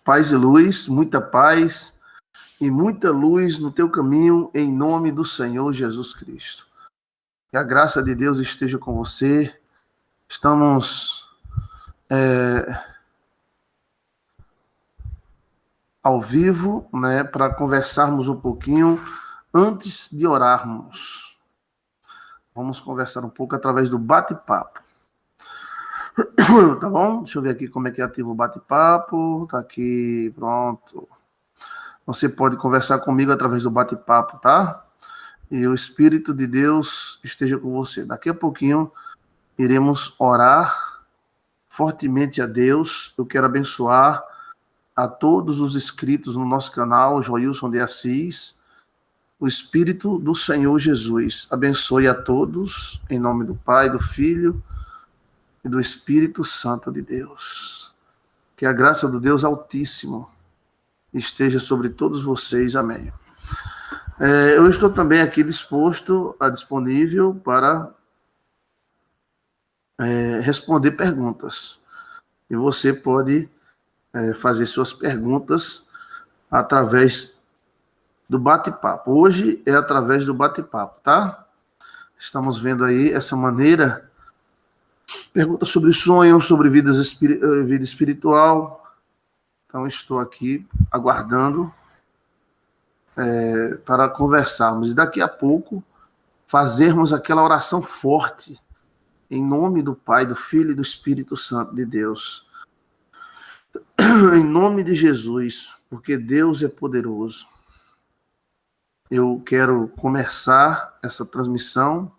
Paz e luz, muita paz e muita luz no teu caminho, em nome do Senhor Jesus Cristo. Que a graça de Deus esteja com você. Estamos ao vivo, né, para conversarmos um pouquinho antes de orarmos. Vamos conversar um pouco através do bate-papo. Tá bom? Deixa eu ver aqui como é que ativa o bate-papo. Tá aqui, pronto. Você pode conversar comigo através do bate-papo, tá? E o Espírito de Deus esteja com você. Daqui a pouquinho iremos orar fortemente a Deus. Eu quero abençoar a todos os inscritos no nosso canal, Joilson de Assis. O Espírito do Senhor Jesus abençoe a todos, em nome do Pai, do Filho e do Espírito Santo de Deus. Que a graça do Deus Altíssimo esteja sobre todos vocês. Amém. Eu estou também aqui disponível para responder perguntas. E você pode fazer suas perguntas através do bate-papo. Hoje é através do bate-papo, tá? Estamos vendo aí essa maneira. Perguntas sobre sonhos, sobre vida espiritual. Então, estou aqui aguardando para conversarmos. E daqui a pouco, fazermos aquela oração forte, em nome do Pai, do Filho e do Espírito Santo de Deus. Em nome de Jesus, porque Deus é poderoso. Eu quero começar essa transmissão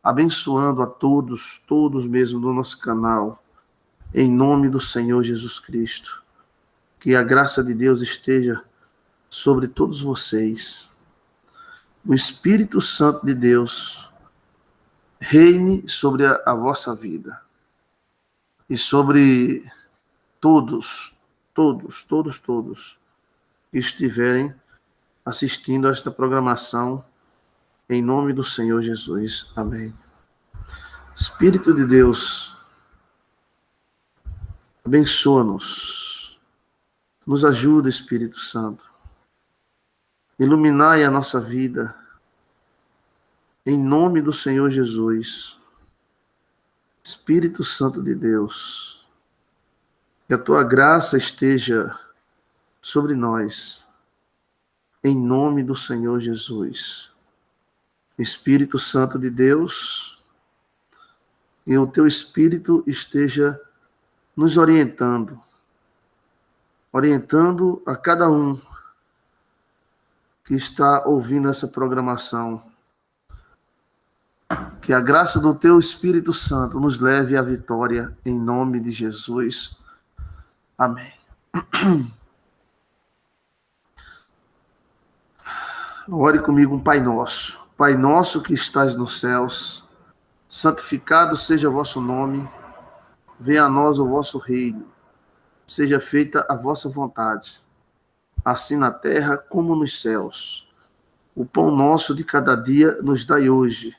abençoando a todos mesmo do nosso canal, em nome do Senhor Jesus Cristo. Que a graça de Deus esteja sobre todos vocês. O Espírito Santo de Deus reine sobre a vossa vida e sobre todos que estiverem assistindo a esta programação, em nome do Senhor Jesus. Amém. Espírito de Deus, abençoa-nos. Nos ajuda, Espírito Santo. Iluminai a nossa vida, em nome do Senhor Jesus. Espírito Santo de Deus, que a tua graça esteja sobre nós, em nome do Senhor Jesus. Espírito Santo de Deus, e o teu Espírito esteja nos orientando a cada um que está ouvindo essa programação. Que a graça do teu Espírito Santo nos leve à vitória, em nome de Jesus. Amém. Ore comigo um Pai Nosso. Pai nosso que estás nos céus, santificado seja o vosso nome, venha a nós o vosso reino, seja feita a vossa vontade, assim na terra como nos céus. O pão nosso de cada dia nos dai hoje.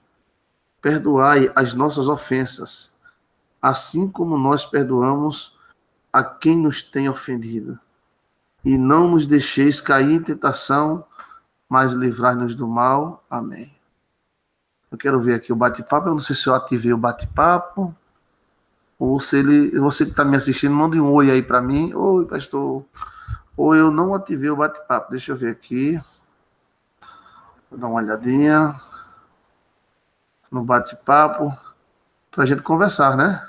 Perdoai as nossas ofensas, assim como nós perdoamos a quem nos tem ofendido. E não nos deixeis cair em tentação, mas livrai-nos do mal. Amém. Eu quero ver aqui o bate-papo. Eu não sei se eu ativei o bate-papo, ou se você que está me assistindo, manda um oi aí para mim. Oi, pastor. Ou eu não ativei o bate-papo. Deixa eu ver aqui. Vou dar uma olhadinha no bate-papo para a gente conversar, né?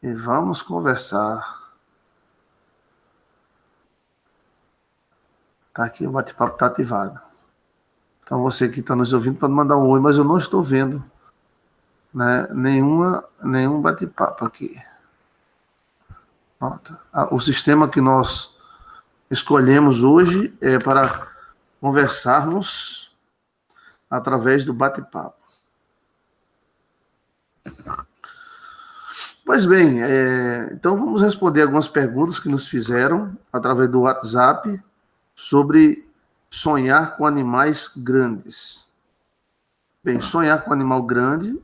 E vamos conversar. Tá aqui, o bate-papo está ativado. Então você que está nos ouvindo pode mandar um oi, mas eu não estou vendo, né, nenhum bate-papo aqui. Pronto. O sistema que nós escolhemos hoje é para conversarmos através do bate-papo. Pois bem, então vamos responder algumas perguntas que nos fizeram através do WhatsApp sobre sonhar com animais grandes. Bem, sonhar com animal grande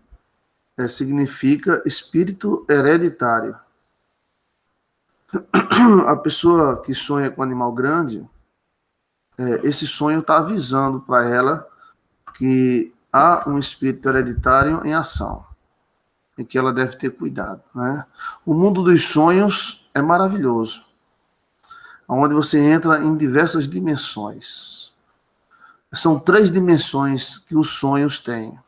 significa espírito hereditário. a pessoa que sonha com animal grande, esse sonho está avisando para ela que há um espírito hereditário em ação e que ela deve ter cuidado, né? O mundo dos sonhos é maravilhoso, onde você entra em diversas dimensões. São 3 dimensões que os sonhos têm.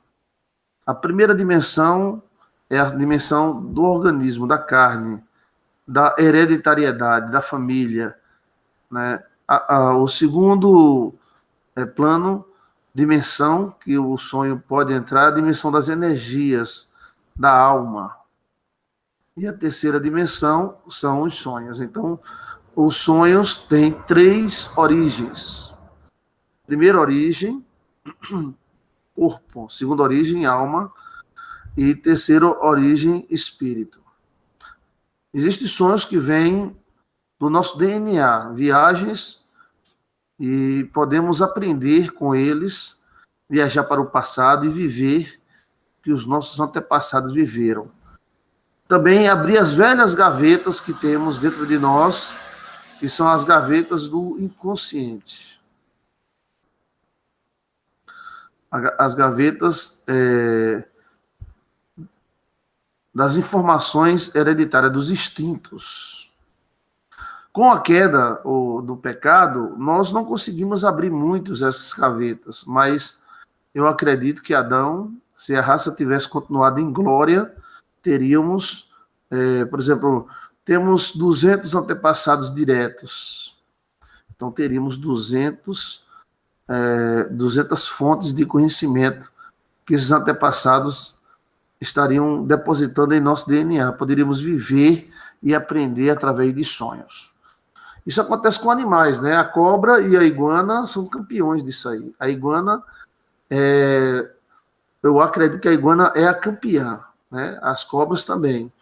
A primeira dimensão é a dimensão do organismo, da carne, da hereditariedade, da família, né? O segundo plano, dimensão que o sonho pode entrar, é a dimensão das energias, da alma. E a terceira dimensão são os sonhos. Então, os sonhos têm 3 origens. Primeira origem, corpo. Segunda origem, alma. E terceira origem, espírito. Existem sonhos que vêm do nosso DNA, viagens, e podemos aprender com eles, viajar para o passado e viver o que os nossos antepassados viveram. Também abrir as velhas gavetas que temos dentro de nós, que são as gavetas do inconsciente. As gavetas das informações hereditárias, dos instintos. Com a queda do pecado, nós não conseguimos abrir muitos essas gavetas, mas eu acredito que Adão, se a raça tivesse continuado em glória, teríamos, por exemplo, temos 200 antepassados diretos. Então, teríamos 200 fontes de conhecimento que esses antepassados estariam depositando em nosso DNA. Poderíamos viver e aprender através de sonhos. Isso acontece com animais, né? A cobra e a iguana são campeões disso aí. A iguana, eu acredito que a iguana é a campeã, né? As cobras também.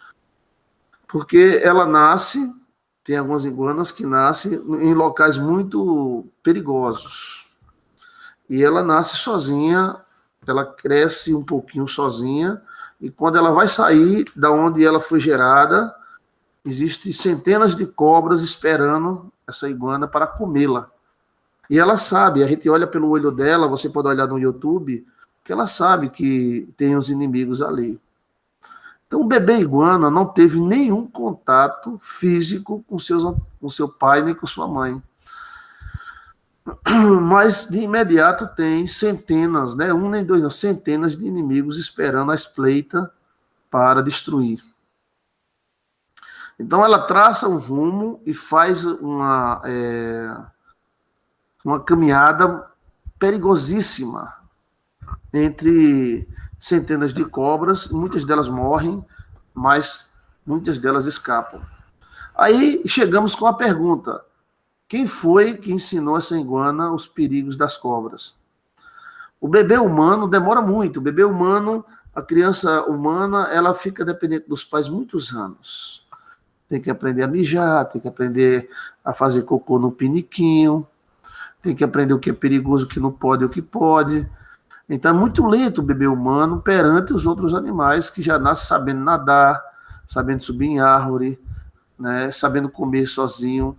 Porque ela nasce, tem algumas iguanas que nascem em locais muito perigosos. E ela nasce sozinha, ela cresce um pouquinho sozinha, e quando ela vai sair da onde ela foi gerada, existem centenas de cobras esperando essa iguana para comê-la. E ela sabe, a gente olha pelo olho dela, você pode olhar no YouTube, que ela sabe que tem os inimigos ali. Então o bebê iguana não teve nenhum contato físico com seu pai nem com sua mãe. Mas de imediato tem centenas, né? Um nem dois, não, centenas de inimigos esperando a espreita para destruir. Então ela traça um rumo e faz uma caminhada perigosíssima entre centenas de cobras, muitas delas morrem, mas muitas delas escapam. Aí chegamos com a pergunta: quem foi que ensinou essa iguana os perigos das cobras? O bebê humano demora muito. O bebê humano, a criança humana, ela fica dependente dos pais muitos anos. Tem que aprender a mijar, tem que aprender a fazer cocô no piniquinho, tem que aprender o que é perigoso, o que não pode e o que pode. Então é muito lento o bebê humano perante os outros animais que já nascem sabendo nadar, sabendo subir em árvore, né, sabendo comer sozinho.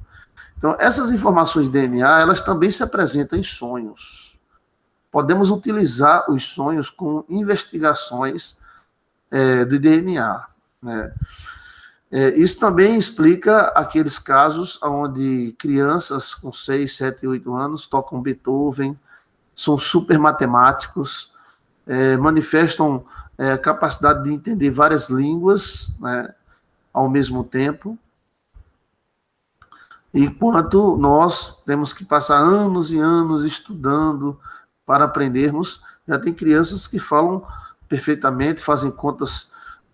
Então essas informações de DNA, elas também se apresentam em sonhos. Podemos utilizar os sonhos com investigações do DNA, né? Isso também explica aqueles casos onde crianças com 6, 7, 8 anos tocam Beethoven, são super matemáticos, manifestam capacidade de entender várias línguas, né, ao mesmo tempo, enquanto nós temos que passar anos e anos estudando para aprendermos. Já tem crianças que falam perfeitamente, fazem contas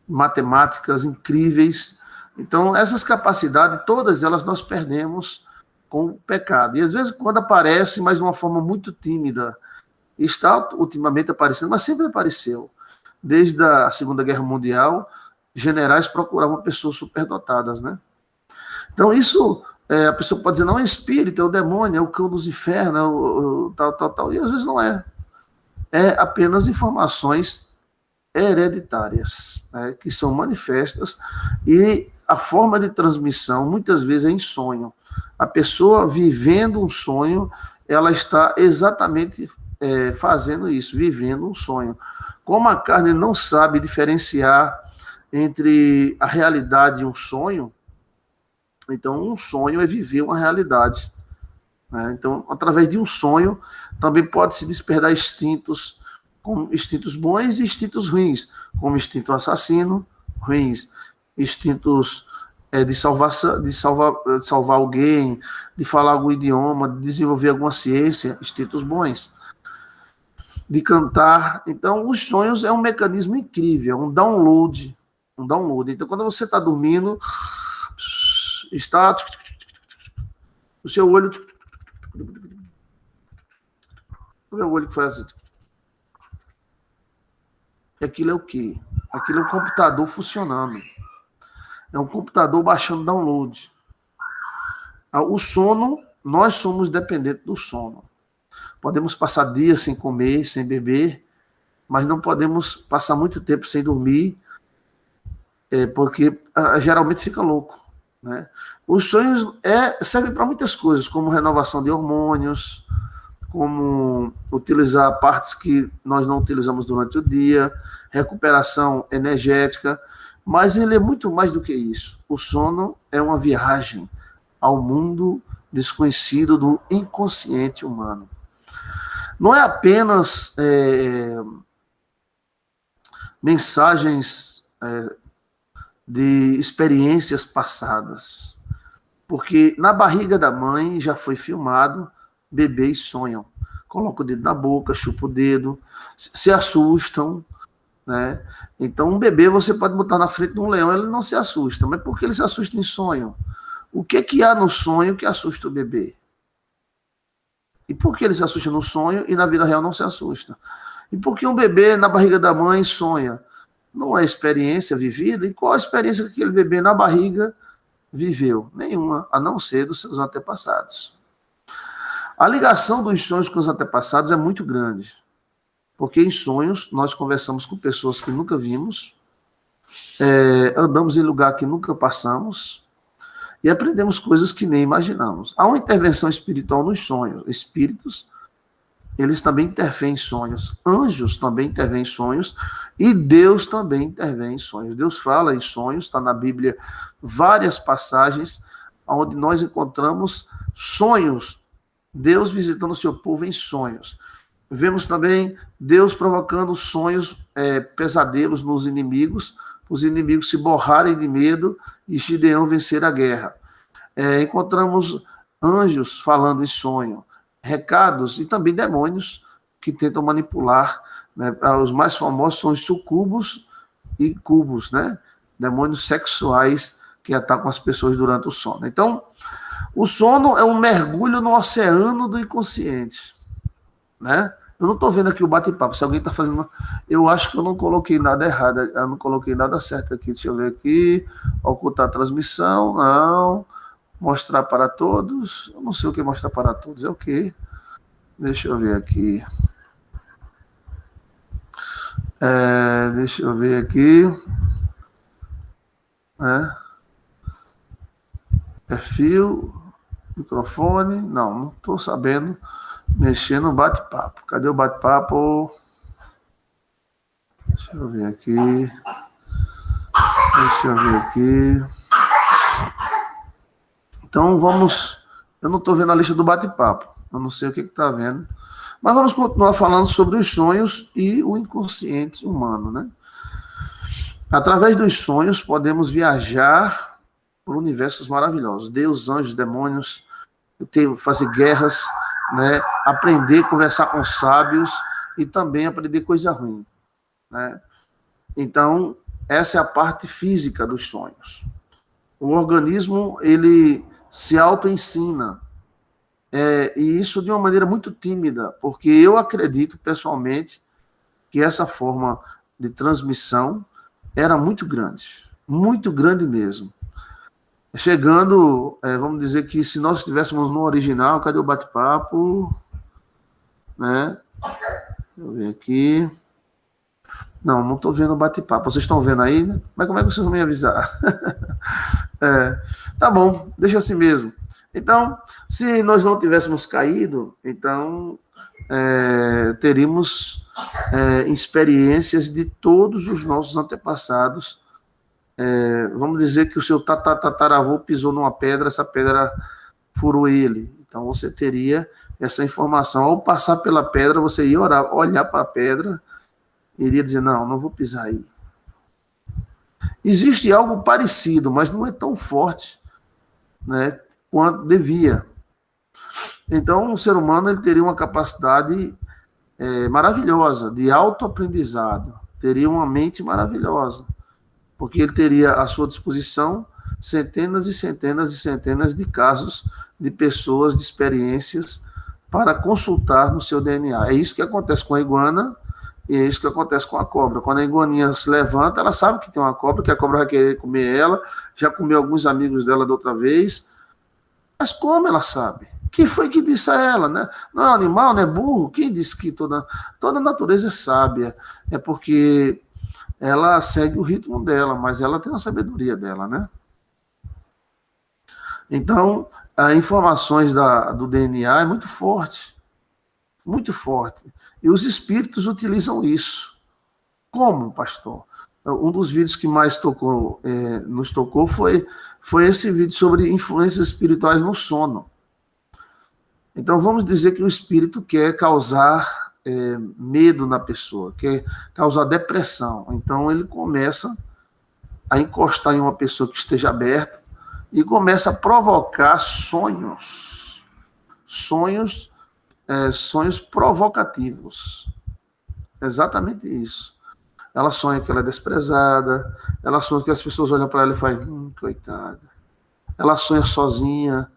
matemáticas incríveis. Então, essas capacidades, todas elas nós perdemos com o pecado. E às vezes, quando aparece, mas de uma forma muito tímida, está ultimamente aparecendo, mas sempre apareceu. Desde a Segunda Guerra Mundial, generais procuravam pessoas superdotadas, né? Então, isso, a pessoa pode dizer, não é espírito, é o demônio, é o cão dos infernos, é tal. E às vezes não é. É apenas informações hereditárias, né, que são manifestas, e a forma de transmissão muitas vezes é em sonho. A pessoa vivendo um sonho, ela está exatamente fazendo isso, vivendo um sonho. Como a carne não sabe diferenciar entre a realidade e um sonho, então um sonho é viver uma realidade, né? Então, através de um sonho, também pode se despertar instintos, como instintos bons e instintos ruins, como instinto assassino, ruins, instintos de salvar alguém, de falar algum idioma, de desenvolver alguma ciência, instintos bons, de cantar. Então, os sonhos é um mecanismo incrível, um download, um download. Então, quando você está dormindo, está o seu olho, o meu olho que faz assim. Aquilo é o quê? Aquilo é um computador funcionando. É um computador baixando download. O sono, nós somos dependentes do sono. Podemos passar dias sem comer, sem beber, mas não podemos passar muito tempo sem dormir, porque geralmente fica louco, né? Os sonhos servem para muitas coisas, como renovação de hormônios, como utilizar partes que nós não utilizamos durante o dia, recuperação energética, mas ele é muito mais do que isso. O sono é uma viagem ao mundo desconhecido do inconsciente humano. Não é apenas mensagens de experiências passadas, porque na barriga da mãe já foi filmado, bebês sonham, colocam o dedo na boca, chupam o dedo, se assustam, né? Então um bebê você pode botar na frente de um leão, ele não se assusta, mas por que ele se assusta em sonho? O que há no sonho que assusta o bebê? E por que ele se assusta no sonho e na vida real não se assusta? E por que um bebê na barriga da mãe sonha? Não é experiência vivida? E qual a experiência que aquele bebê na barriga viveu? Nenhuma, a não ser dos seus antepassados. A ligação dos sonhos com os antepassados é muito grande, porque em sonhos nós conversamos com pessoas que nunca vimos, andamos em lugar que nunca passamos e aprendemos coisas que nem imaginamos. Há uma intervenção espiritual nos sonhos. Espíritos, eles também intervêm em sonhos. Anjos também intervêm em sonhos e Deus também intervém em sonhos. Deus fala em sonhos, está na Bíblia várias passagens onde nós encontramos sonhos, Deus visitando o seu povo em sonhos. Vemos também Deus provocando sonhos, pesadelos nos inimigos, os inimigos se borrarem de medo e Gideão vencer a guerra. Encontramos anjos falando em sonho, recados e também demônios que tentam manipular, né? Os mais famosos são os sucubos e cubos, né? Demônios sexuais que atacam as pessoas durante o sono. Então, o sono é um mergulho no oceano do inconsciente, né? Eu não estou vendo aqui o bate-papo. Se alguém está fazendo. Eu acho que eu não coloquei nada errado. Eu não coloquei nada certo aqui. Deixa eu ver aqui. Ocultar a transmissão. Não. Mostrar para todos. Eu não sei o que mostrar para todos. É o quê? Deixa eu ver aqui. Deixa eu ver aqui. Perfil. Microfone. Não estou sabendo mexer no bate-papo. Cadê o bate-papo? Deixa eu ver aqui. Então vamos. Eu não estou vendo a lista do bate-papo. Eu não sei o que está vendo. Mas vamos continuar falando sobre os sonhos e o inconsciente humano, né? Através dos sonhos podemos viajar por universos maravilhosos. Deus, anjos, demônios, fazer guerras, né? Aprender a conversar com sábios e também aprender coisa ruim, né? Então, essa é a parte física dos sonhos. O organismo, ele se auto-ensina, e isso de uma maneira muito tímida, porque eu acredito pessoalmente que essa forma de transmissão era muito grande mesmo. Chegando, vamos dizer que se nós estivéssemos no original, cadê o bate-papo? Né? Deixa eu ver aqui. Não estou vendo o bate-papo. Vocês estão vendo aí, né? Mas como é que vocês vão me avisar? Tá bom, deixa assim mesmo. Então, se nós não tivéssemos caído, então teríamos experiências de todos os nossos antepassados. Vamos dizer que o seu tataravô pisou numa pedra, essa pedra furou ele. Então você teria essa informação. Ao passar pela pedra, você ia olhar para a pedra e iria dizer, não vou pisar aí. Existe algo parecido, mas não é tão forte, né, quanto devia. Então, o ser humano ele teria uma capacidade maravilhosa de autoaprendizado, teria uma mente maravilhosa, porque ele teria à sua disposição centenas e centenas e centenas de casos de pessoas, de experiências, para consultar no seu DNA. É isso que acontece com a iguana e é isso que acontece com a cobra. Quando a iguaninha se levanta, ela sabe que tem uma cobra, que a cobra vai querer comer ela, já comeu alguns amigos dela da outra vez, mas como ela sabe? Quem foi que disse a ela, né? Não é animal, não é burro? Quem disse que toda natureza é sábia? É porque ela segue o ritmo dela, mas ela tem a sabedoria dela, né? Então, as informações do DNA é muito forte, muito forte. E os espíritos utilizam isso. Como, pastor? Um dos vídeos que mais nos tocou foi esse vídeo sobre influências espirituais no sono. Então, vamos dizer que o espírito quer causar medo na pessoa, quer causar depressão. Então, ele começa a encostar em uma pessoa que esteja aberta e começa a provocar sonhos provocativos. Exatamente isso. Ela sonha que ela é desprezada, ela sonha que as pessoas olham para ela e falam, coitada. Ela sonha sozinha,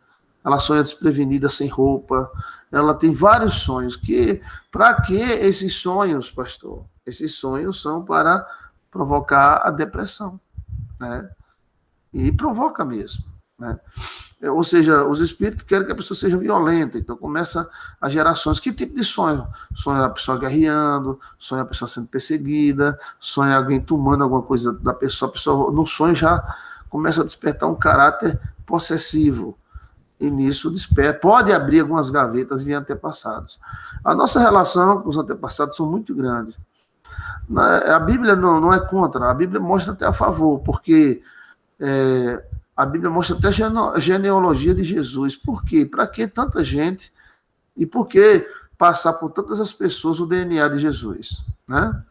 ela sonha desprevenida, sem roupa. Ela tem vários sonhos. Para que esses sonhos, pastor? Esses sonhos são para provocar a depressão, né? E provoca mesmo, né? Ou seja, os espíritos querem que a pessoa seja violenta, então começa as gerações. Que tipo de sonho? Sonha a pessoa guerreando, sonha a pessoa sendo perseguida, sonha alguém tomando alguma coisa da pessoa. A pessoa no sonho já começa a despertar um caráter possessivo. E nisso desperta, pode abrir algumas gavetas de antepassados. A nossa relação com os antepassados são muito grandes. A Bíblia não é contra, a Bíblia mostra até a favor, porque a Bíblia mostra até a genealogia de Jesus. Por quê? Para que tanta gente? E por que passar por tantas as pessoas o DNA de Jesus? Né?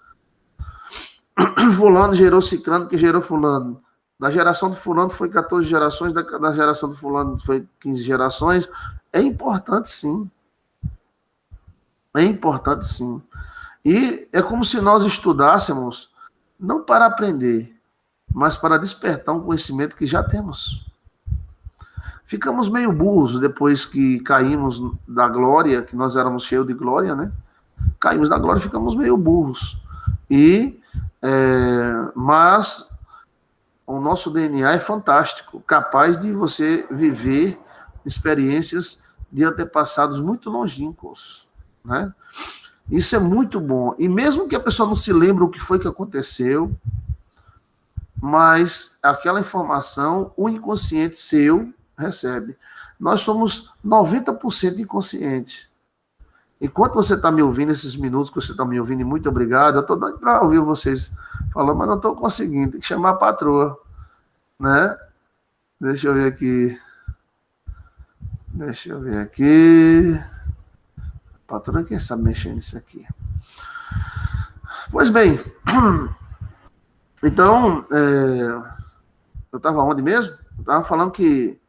Fulano gerou Cicrano, que gerou Fulano. Da geração do fulano foi 14 gerações, da geração do fulano foi 15 gerações. É importante, sim. É importante, sim. E é como se nós estudássemos, não para aprender, mas para despertar um conhecimento que já temos. Ficamos meio burros depois que caímos da glória, que nós éramos cheios de glória, né? Caímos da glória e ficamos meio burros. Mas o nosso DNA é fantástico, capaz de você viver experiências de antepassados muito longínquos, né? Isso é muito bom. E mesmo que a pessoa não se lembre o que foi que aconteceu, mas aquela informação, o inconsciente seu recebe. Nós somos 90% inconsciente. Enquanto você está me ouvindo, esses minutos que você está me ouvindo, e muito obrigado, eu estou doido para ouvir vocês falando, mas não estou conseguindo, tem que chamar a patroa, né? Deixa eu ver aqui. A patroa, quem sabe mexer nisso aqui? Pois bem, então, eu estava onde mesmo? Eu estava falando que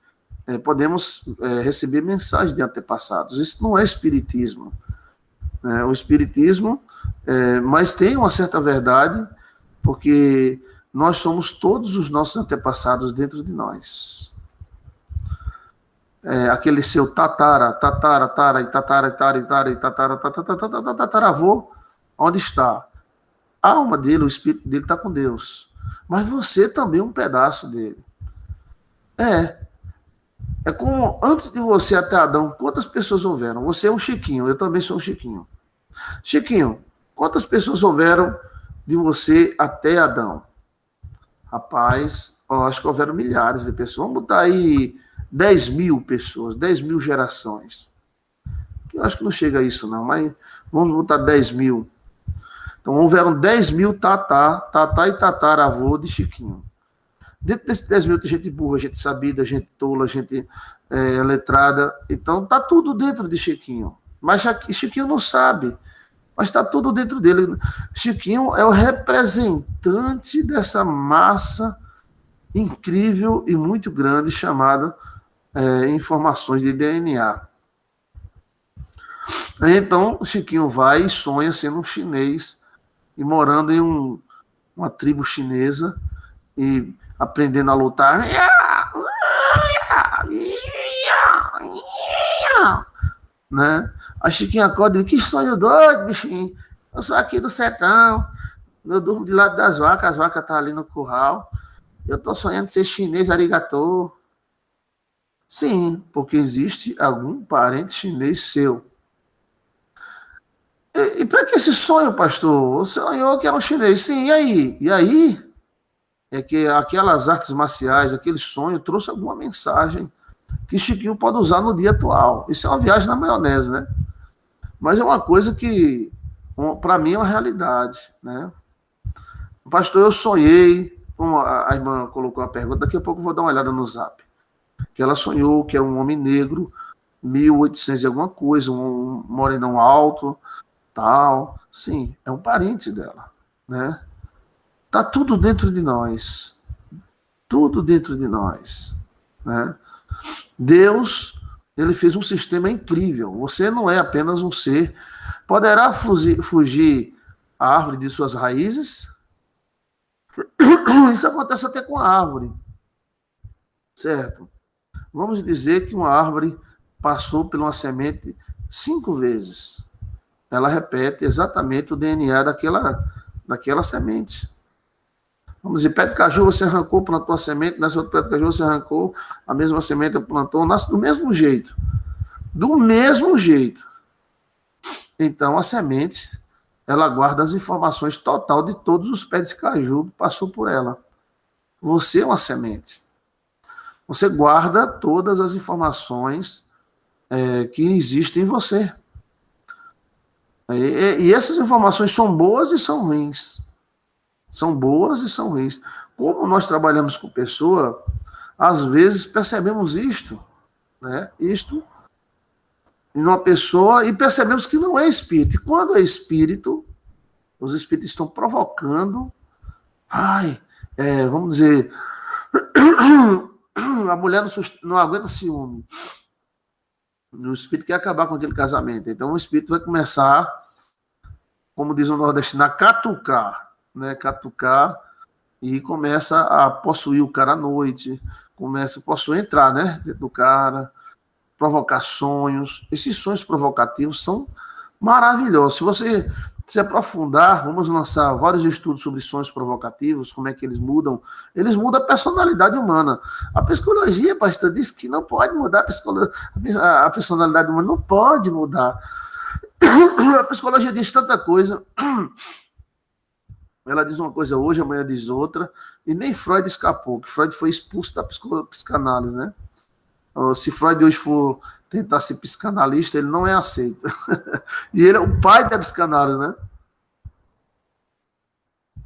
podemos receber mensagens de antepassados. Isso não é espiritismo. O espiritismo, mas tem uma certa verdade, porque nós somos todos os nossos antepassados dentro de nós. Aquele seu tataravô, onde está? A alma dele, o espírito dele está com Deus. Mas você também é um pedaço dele. É como antes de você até Adão, quantas pessoas houveram? Você é um Chiquinho, eu também sou um Chiquinho. Chiquinho, quantas pessoas houveram de você até Adão. Rapaz, acho que houveram milhares de pessoas. Vamos botar aí 10 mil pessoas, 10 mil gerações. Eu acho que não chega a isso, não, mas vamos botar 10 mil. Então, houveram 10 mil tatá e tataravô de Chiquinho. Dentro desses 10 mil tem gente burra, gente sabida, gente tola, gente letrada. Então, tá tudo dentro de Chiquinho. Mas Chiquinho não sabe. Mas está tudo dentro dele. Chiquinho é o representante dessa massa incrível e muito grande chamada informações de DNA. Então, Chiquinho vai e sonha sendo um chinês e morando em uma tribo chinesa e aprendendo a lutar. Né? A Chiquinho acorda e diz, que sonho doido, bichinho. Eu sou aqui do sertão, eu durmo de lado das vacas, as vacas estão ali no curral. Eu estou sonhando ser chinês arigatô. Sim, porque existe algum parente chinês seu. E para que esse sonho, pastor? O sonhou que era um chinês. Sim, e aí? E aí é que aquelas artes marciais, aquele sonho, trouxe alguma mensagem que Chiquinho pode usar no dia atual. Isso é uma viagem na maionese, né? Mas é uma coisa que, para mim, é uma realidade, né? Pastor, eu sonhei, como a irmã colocou a pergunta, daqui a pouco eu vou dar uma olhada no Zap, que ela sonhou que era um homem negro, 1800 e alguma coisa, um morenão alto, tal. Sim, é um parente dela, né? Tá tudo dentro de nós. Tudo dentro de nós, né? Deus, ele fez um sistema incrível. Você não é apenas um ser. Poderá fugir a árvore de suas raízes? Isso acontece até com a árvore, certo? Vamos dizer que uma árvore passou por uma semente 5 vezes. Ela repete exatamente o DNA daquela semente. Vamos dizer, pé de caju você arrancou, plantou a semente, nasce outro pé de caju você arrancou, a mesma semente plantou, nasce do mesmo jeito. Do mesmo jeito. Então, a semente, ela guarda as informações total de todos os pés de caju que passou por ela. Você é uma semente. Você guarda todas as informações que existem em você. E essas informações são boas e são ruins. São boas e são ruins. Como nós trabalhamos com pessoa, às vezes percebemos isto, né? Isto em uma pessoa e percebemos que não é espírito. E quando é espírito, os espíritos estão provocando, vamos dizer, a mulher não aguenta ciúme. O espírito quer acabar com aquele casamento. Então o espírito vai começar, como diz o nordestino, a catucar, né? Catucar e começa a possuir o cara à noite, começa a possuir, entrar, né, dentro do cara, provocar sonhos. Esses sonhos provocativos são maravilhosos. Se você se aprofundar, vamos lançar vários estudos sobre sonhos provocativos, como é que eles mudam a personalidade humana. A psicologia, pastor, diz que não pode mudar a personalidade humana, não pode mudar. A psicologia diz tanta coisa, ela diz uma coisa hoje, amanhã diz outra, e nem Freud escapou, que Freud foi expulso da psicanálise, né? Se Freud hoje for tentar ser psicanalista, ele não é aceito. E ele é o pai da psicanálise, né?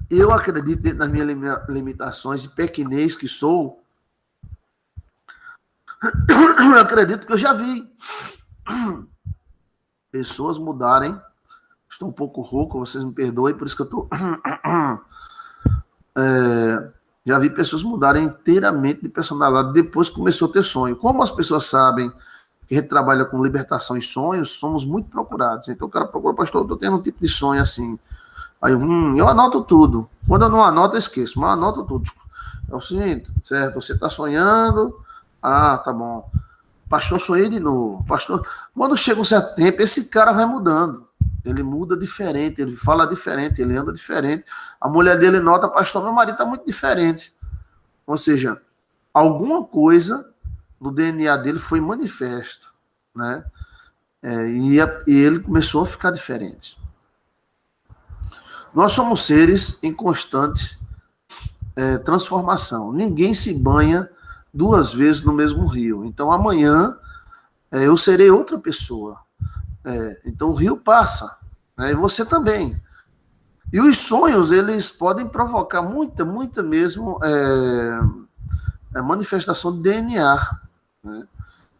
Eu acredito, dentro das minhas limitações de pequenez que sou, eu acredito que eu já vi pessoas mudarem. Estou um pouco rouco, vocês me perdoem, por isso que eu estou... já vi pessoas mudarem inteiramente de personalidade depois que começou a ter sonho. Como as pessoas sabem que a gente trabalha com libertação e sonhos, somos muito procurados. Então o cara procura, pastor, eu estou tendo um tipo de sonho assim. Aí eu anoto tudo. Quando eu não anoto, eu esqueço, mas eu anoto tudo. Eu sinto, certo? Você está sonhando? Ah, tá bom. Pastor, sonhei de novo. Pastor, quando chega um certo tempo, esse cara vai mudando. Ele muda diferente, ele fala diferente, ele anda diferente. A mulher dele nota, pastor, meu marido está muito diferente. Ou seja, alguma coisa no DNA dele foi manifesto, né? E ele começou a ficar diferente. Nós somos seres em constante transformação. Ninguém se banha 2 vezes no mesmo rio. Então, amanhã eu serei outra pessoa. Então, o rio passa, né? E você também. E os sonhos, eles podem provocar muita mesmo manifestação de DNA. Né?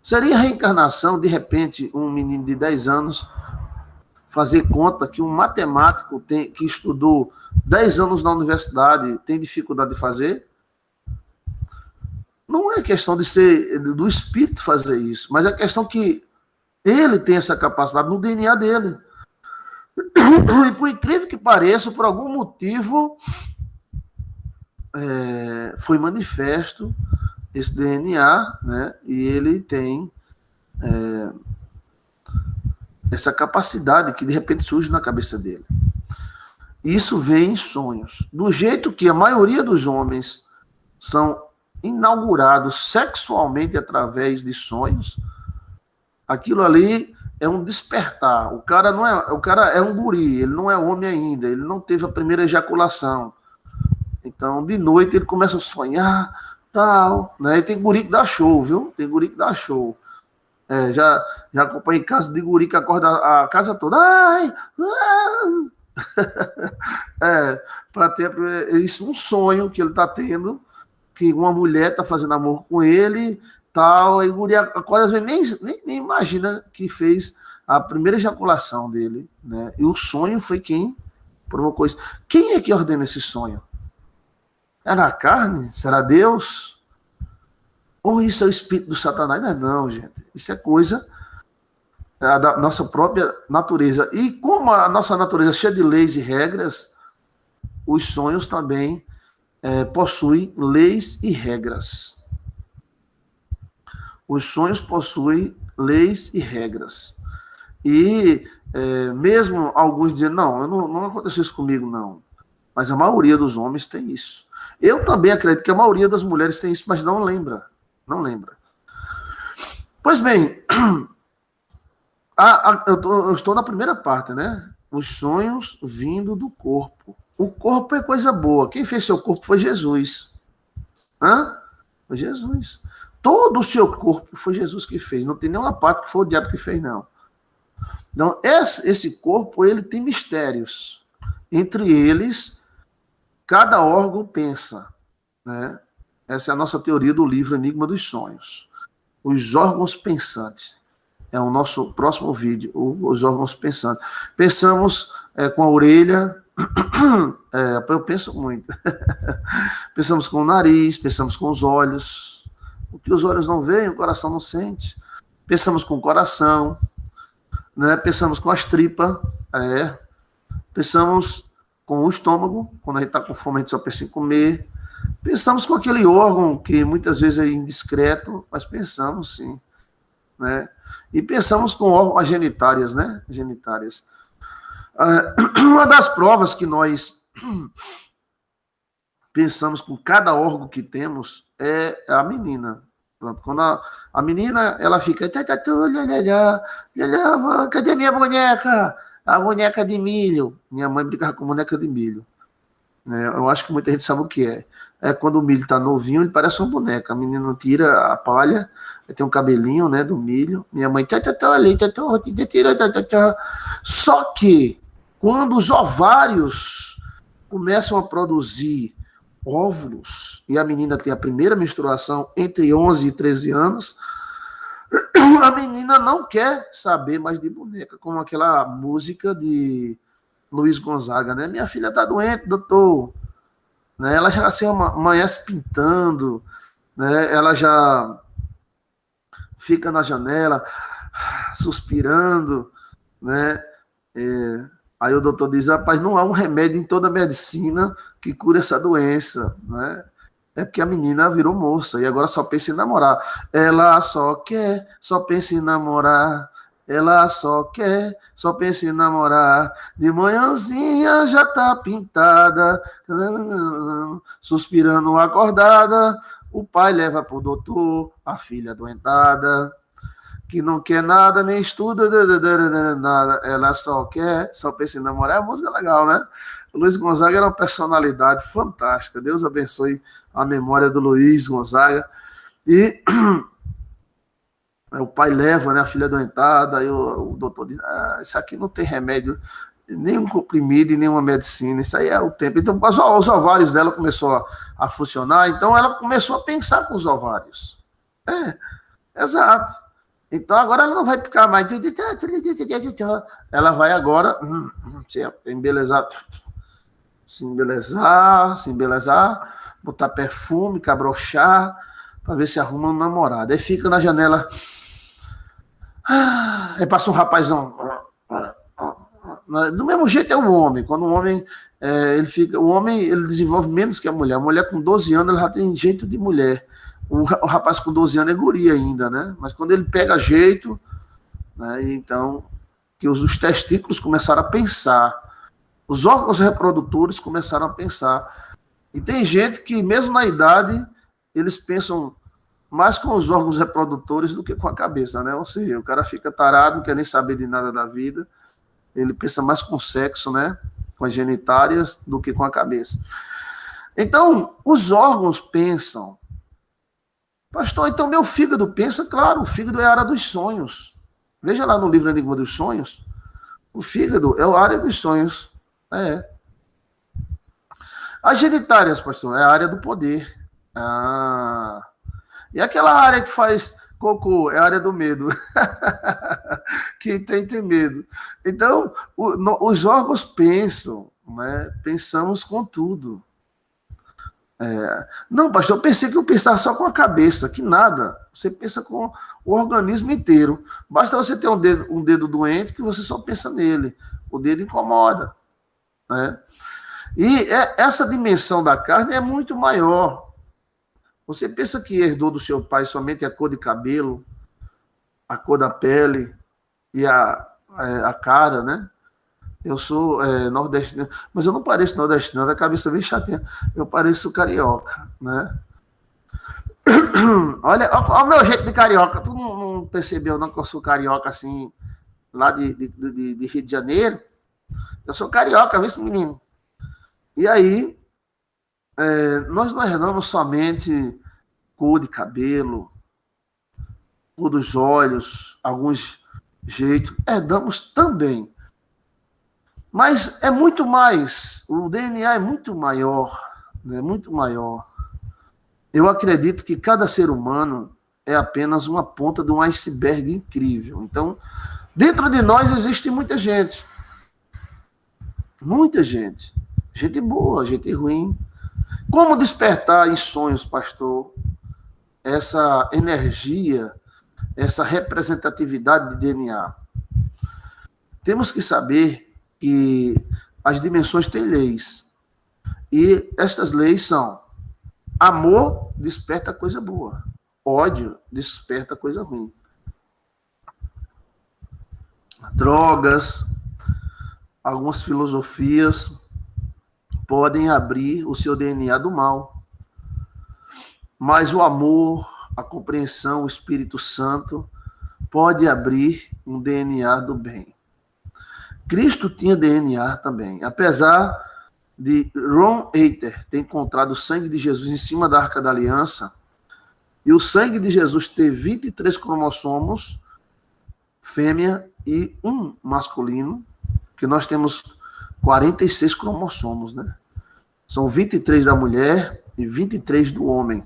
Seria reencarnação, de repente, um menino de 10 anos fazer conta que um matemático que estudou 10 anos na universidade tem dificuldade de fazer? Não é questão de ser do espírito fazer isso, mas é questão que ele tem essa capacidade no DNA dele. E por incrível que pareça, por algum motivo, foi manifesto esse DNA, né? E ele tem essa capacidade que de repente surge na cabeça dele. Isso vem em sonhos. Do jeito que a maioria dos homens são inaugurados sexualmente através de sonhos, aquilo ali é um despertar. O cara é um guri, ele não é homem ainda, ele não teve a primeira ejaculação. Então, de noite ele começa a sonhar, tal, né? E tem guri que dá show, viu? Tem guri que dá show. Já acompanhei casos de guri que acorda a casa toda. Ai! Para ter isso, um sonho que ele está tendo, que uma mulher está fazendo amor com ele, tal, e o guri acorda, às vezes nem imagina que fez a primeira ejaculação dele, né? E o sonho foi quem provocou isso. Quem é que ordena esse sonho? Era a carne? Será Deus? Ou isso é o espírito do Satanás? Não, gente. Isso é coisa da nossa própria natureza. E como a nossa natureza é cheia de leis e regras, os sonhos também possuem leis e regras. Os sonhos possuem leis e regras. E mesmo alguns dizem, não aconteceu isso comigo, não. Mas a maioria dos homens tem isso. Eu também acredito que a maioria das mulheres tem isso, mas não lembra. Não lembra. Pois bem, eu estou na primeira parte, né? Os sonhos vindo do corpo. O corpo é coisa boa. Quem fez seu corpo foi Jesus. Foi Jesus. Todo o seu corpo foi Jesus que fez. Não tem nenhuma parte que foi o diabo que fez, não. Então, esse corpo, ele tem mistérios. Entre eles, cada órgão pensa, né? Essa é a nossa teoria do livro Enigma dos Sonhos. Os órgãos pensantes. É o nosso próximo vídeo, os órgãos pensantes. Pensamos com a orelha, eu penso muito. Pensamos com o nariz, pensamos com os olhos. O que os olhos não veem, o coração não sente. Pensamos com o coração, né? Pensamos com as tripas, pensamos com o estômago, quando a gente está com fome, a gente só pensa em comer. Pensamos com aquele órgão que muitas vezes é indiscreto, mas pensamos sim, né? E pensamos com as genitárias, né? Genitárias. Uma das provas que nós pensamos com cada órgão que temos é a menina. Pronto, quando a menina, ela fica, cadê minha boneca? A boneca de milho. Minha mãe brincava com boneca de milho. Eu acho que muita gente sabe o que é. É quando o milho está novinho, ele parece uma boneca. A menina tira a palha, tem um cabelinho, né, do milho. Minha mãe, só que quando os ovários começam a produzir óvulos e a menina tem a primeira menstruação entre 11 e 13 anos, a menina não quer saber mais de boneca, como aquela música de Luiz Gonzaga, né? Minha filha está doente, doutor. Né? Ela já assim, amanhece pintando, né? Ela já fica na janela suspirando, né? Aí o doutor diz, rapaz, não há um remédio em toda a medicina que cure essa doença, né? É porque a menina virou moça e agora só pensa em namorar. Ela só pensa em namorar. Ela só pensa em namorar. De manhãzinha já tá pintada, suspirando acordada. O pai leva pro doutor, a filha adoentada, que não quer nada, nem estuda, nada. Ela só pensa em namorar. É uma música legal, né? O Luiz Gonzaga era uma personalidade fantástica. Deus abençoe a memória do Luiz Gonzaga. E o pai leva, né, a filha doentada, aí o doutor diz, isso aqui não tem remédio, nem um comprimido e nenhuma medicina, isso aí é o tempo. Então, os ovários dela começou a funcionar, então ela começou a pensar com os ovários. Exato. Então agora ela não vai ficar mais. Ela vai agora se embelezar, botar perfume, cabrochar, para ver se arruma um namorado. Aí fica na janela. Aí passa um rapazão. Do mesmo jeito é o homem. Quando o homem o homem ele desenvolve menos que a mulher. A mulher com 12 anos ela já tem jeito de mulher. O rapaz com 12 anos é guri ainda, né? Mas quando ele pega jeito, né, então que os testículos começaram a pensar, os órgãos reprodutores começaram a pensar. E tem gente que, mesmo na idade, eles pensam mais com os órgãos reprodutores do que com a cabeça, né? Ou seja, o cara fica tarado, não quer nem saber de nada da vida, ele pensa mais com o sexo, né? Com as genitárias, do que com a cabeça. Então, os órgãos pensam. Pastor, então meu fígado pensa? Claro, o fígado é a área dos sonhos. Veja lá no livro Enigma dos Sonhos. O fígado é a área dos sonhos. As genitárias, pastor, é a área do poder. E aquela área que faz cocô é a área do medo. Quem tem medo. Então, os órgãos pensam, né? Pensamos com tudo. Não, pastor, eu pensei que eu pensava só com a cabeça, que nada. Você pensa com o organismo inteiro. Basta você ter um dedo doente que você só pensa nele. O dedo incomoda, né? E essa dimensão da carne é muito maior. Você pensa que herdou do seu pai somente a cor de cabelo, a cor da pele e a cara, né? Eu sou nordestino, mas eu não pareço nordestino, da cabeça bem chatinha. Eu pareço carioca, né? Olha o meu jeito de carioca. Tu não percebeu não que eu sou carioca assim, lá de Rio de Janeiro? Eu sou carioca, viu, menino? E aí, nós não herdamos somente cor de cabelo, cor dos olhos, alguns jeitos, herdamos também. Mas é muito mais, o DNA é muito maior, né? Muito maior. Eu acredito que cada ser humano é apenas uma ponta de um iceberg incrível. Então, dentro de nós existe muita gente. Muita gente. Gente boa, gente ruim. Como despertar em sonhos, pastor, essa energia, essa representatividade de DNA? Temos que saber que as dimensões têm leis. E estas leis são: amor desperta coisa boa, ódio desperta coisa ruim. Drogas, algumas filosofias podem abrir o seu DNA do mal. Mas o amor, a compreensão, o Espírito Santo pode abrir um DNA do bem. Cristo tinha DNA também, apesar de Ron Eiter ter encontrado o sangue de Jesus em cima da Arca da Aliança, e o sangue de Jesus ter 23 cromossomos, fêmea, e um masculino, que nós temos 46 cromossomos, né? São 23 da mulher e 23 do homem.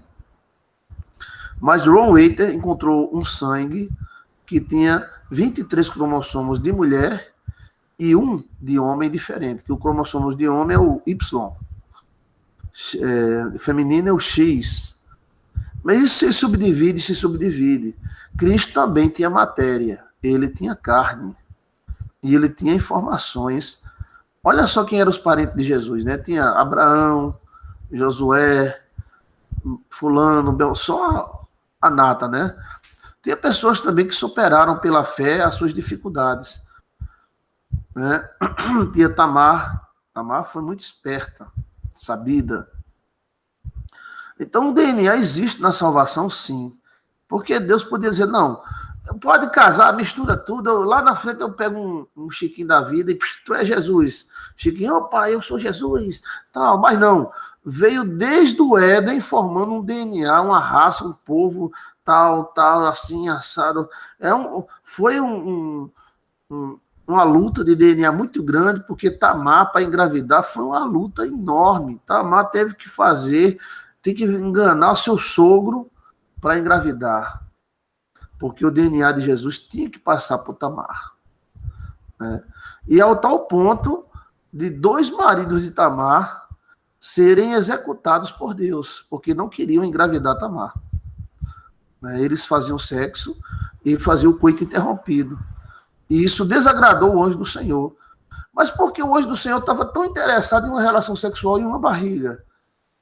Mas Ron Eiter encontrou um sangue que tinha 23 cromossomos de mulher e um de homem diferente, que o cromossomo de homem é o Y, feminino é o X. Mas isso se subdivide. Cristo também tinha matéria, ele tinha carne, e ele tinha informações. Olha só quem eram os parentes de Jesus, né? Tinha Abraão, Josué, fulano, só a nata, né? Tinha pessoas também que superaram pela fé as suas dificuldades. Né? Tinha Tamar foi muito esperta, sabida. Então o DNA existe na salvação, sim, porque Deus podia dizer, não, Pode casar, mistura tudo. Lá na frente eu pego um Chiquinho da vida e tu é Jesus. Chiquinho, opa, eu sou Jesus. Tal, mas não. Veio desde o Éden formando um DNA, uma raça, um povo, tal, assim, assado. Foi uma luta de DNA muito grande, porque Tamar, para engravidar, foi uma luta enorme. Tamar tem que enganar o seu sogro para engravidar. Porque o DNA de Jesus tinha que passar por Tamar. Né? E ao tal ponto de 2 maridos de Tamar serem executados por Deus, porque não queriam engravidar Tamar. Né? Eles faziam sexo e faziam o coito interrompido. E isso desagradou o anjo do Senhor. Mas por que o anjo do Senhor estava tão interessado em uma relação sexual e uma barriga?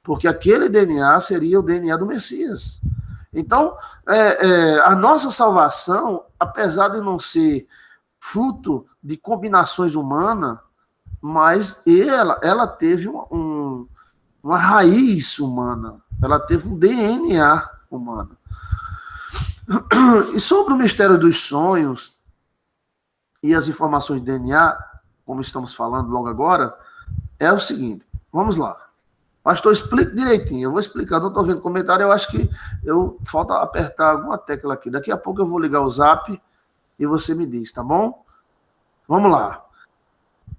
Porque aquele DNA seria o DNA do Messias. Então, a nossa salvação, apesar de não ser fruto de combinações humanas, mas ela teve uma raiz humana, ela teve um DNA humano. E sobre o mistério dos sonhos e as informações de DNA, como estamos falando logo agora, é o seguinte, vamos lá. Pastor, explique direitinho, eu vou explicar, não estou vendo comentário, eu acho que falta apertar alguma tecla aqui. Daqui a pouco eu vou ligar o Zap e você me diz, tá bom? Vamos lá.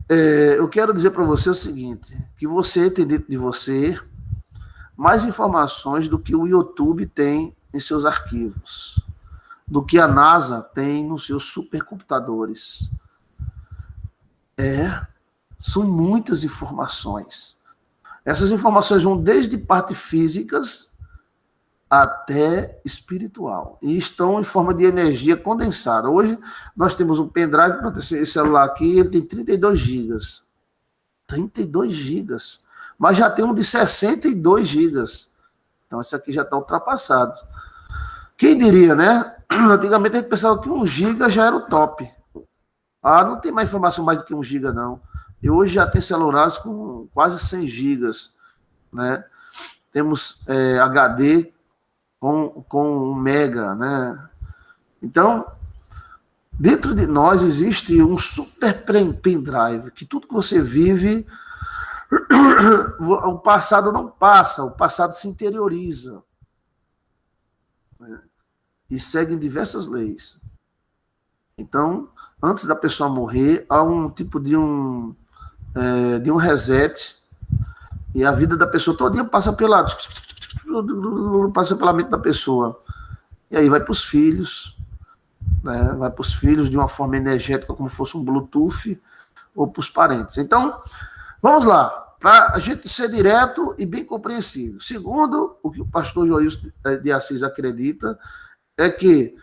Eu quero dizer para você o seguinte, que você tem dentro de você mais informações do que o YouTube tem em seus arquivos, do que a NASA tem nos seus supercomputadores. São muitas informações. Essas informações vão desde parte físicas até espiritual. E estão em forma de energia condensada. Hoje, nós temos um pendrive, esse celular aqui, ele tem 32 gigas. 32 gigas. Mas já tem um de 62 gigas. Então, esse aqui já está ultrapassado. Quem diria, né? Antigamente a gente pensava que 1 giga já era o top. Não tem mais informação mais do que 1 giga, não. E hoje já tem celulares com quase 100 gigas, né? Temos HD com 1 mega, né? Então, dentro de nós existe um super pendrive, que tudo que você vive, o passado não passa, o passado se interioriza. Né? E segue diversas leis. Então, antes da pessoa morrer, há um tipo de um reset, e a vida da pessoa todinha passa pela mente da pessoa. E aí vai para os filhos, né? Vai para os filhos de uma forma energética, como fosse um Bluetooth, ou para os parentes. Então, vamos lá, para a gente ser direto e bem compreensível. Segundo o que o pastor Joilson de Assis acredita, é que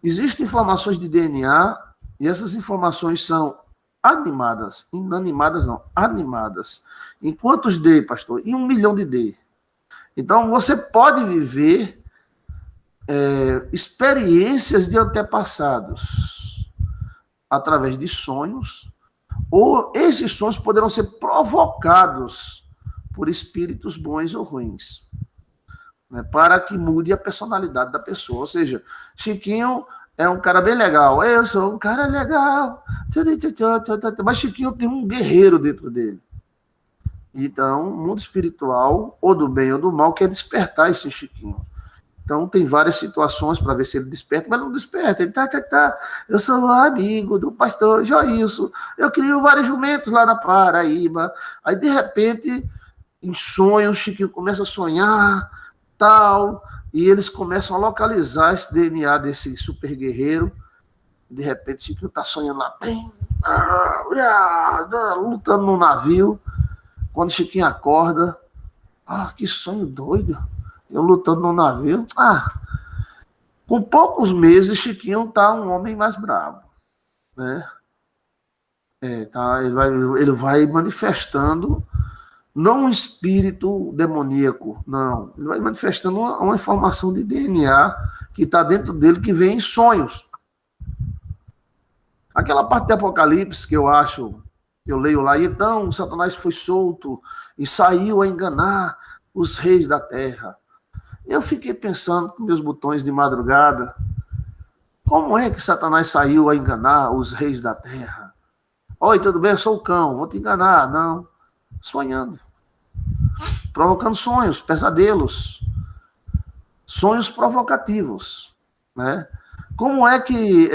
existem informações de DNA, e essas informações são animadas, inanimadas não, animadas. Em quantos D, pastor? Em 1 milhão de D. Então, você pode viver experiências de antepassados através de sonhos, ou esses sonhos poderão ser provocados por espíritos bons ou ruins, né, para que mude a personalidade da pessoa. Ou seja, Chiquinho é um cara bem legal. Eu sou um cara legal. Mas Chiquinho tem um guerreiro dentro dele. Então, o mundo espiritual, ou do bem ou do mal, quer despertar esse Chiquinho. Então, tem várias situações para ver se ele desperta, mas não desperta. Ele eu sou amigo do pastor Joilson. Eu crio vários jumentos lá na Paraíba. Aí, de repente, em sonhos, o Chiquinho começa a sonhar, tal, e eles começam a localizar esse DNA desse super guerreiro. De repente, o Chiquinho está sonhando lá, bem, lutando no navio. Quando o Chiquinho acorda, que sonho doido. Eu lutando no navio. Com poucos meses, Chiquinho está um homem mais bravo. Né? Ele vai manifestando, não um espírito demoníaco, não. Ele vai manifestando uma informação de DNA que está dentro dele, que vem em sonhos. Aquela parte de Apocalipse que eu leio lá, e então Satanás foi solto e saiu a enganar os reis da terra. Eu fiquei pensando com meus botões de madrugada, Como é que Satanás saiu a enganar os reis da terra? Oi, tudo bem? Eu sou o cão, vou te enganar. Não. Sonhando. Provocando sonhos, pesadelos. Sonhos provocativos. Né? Como é que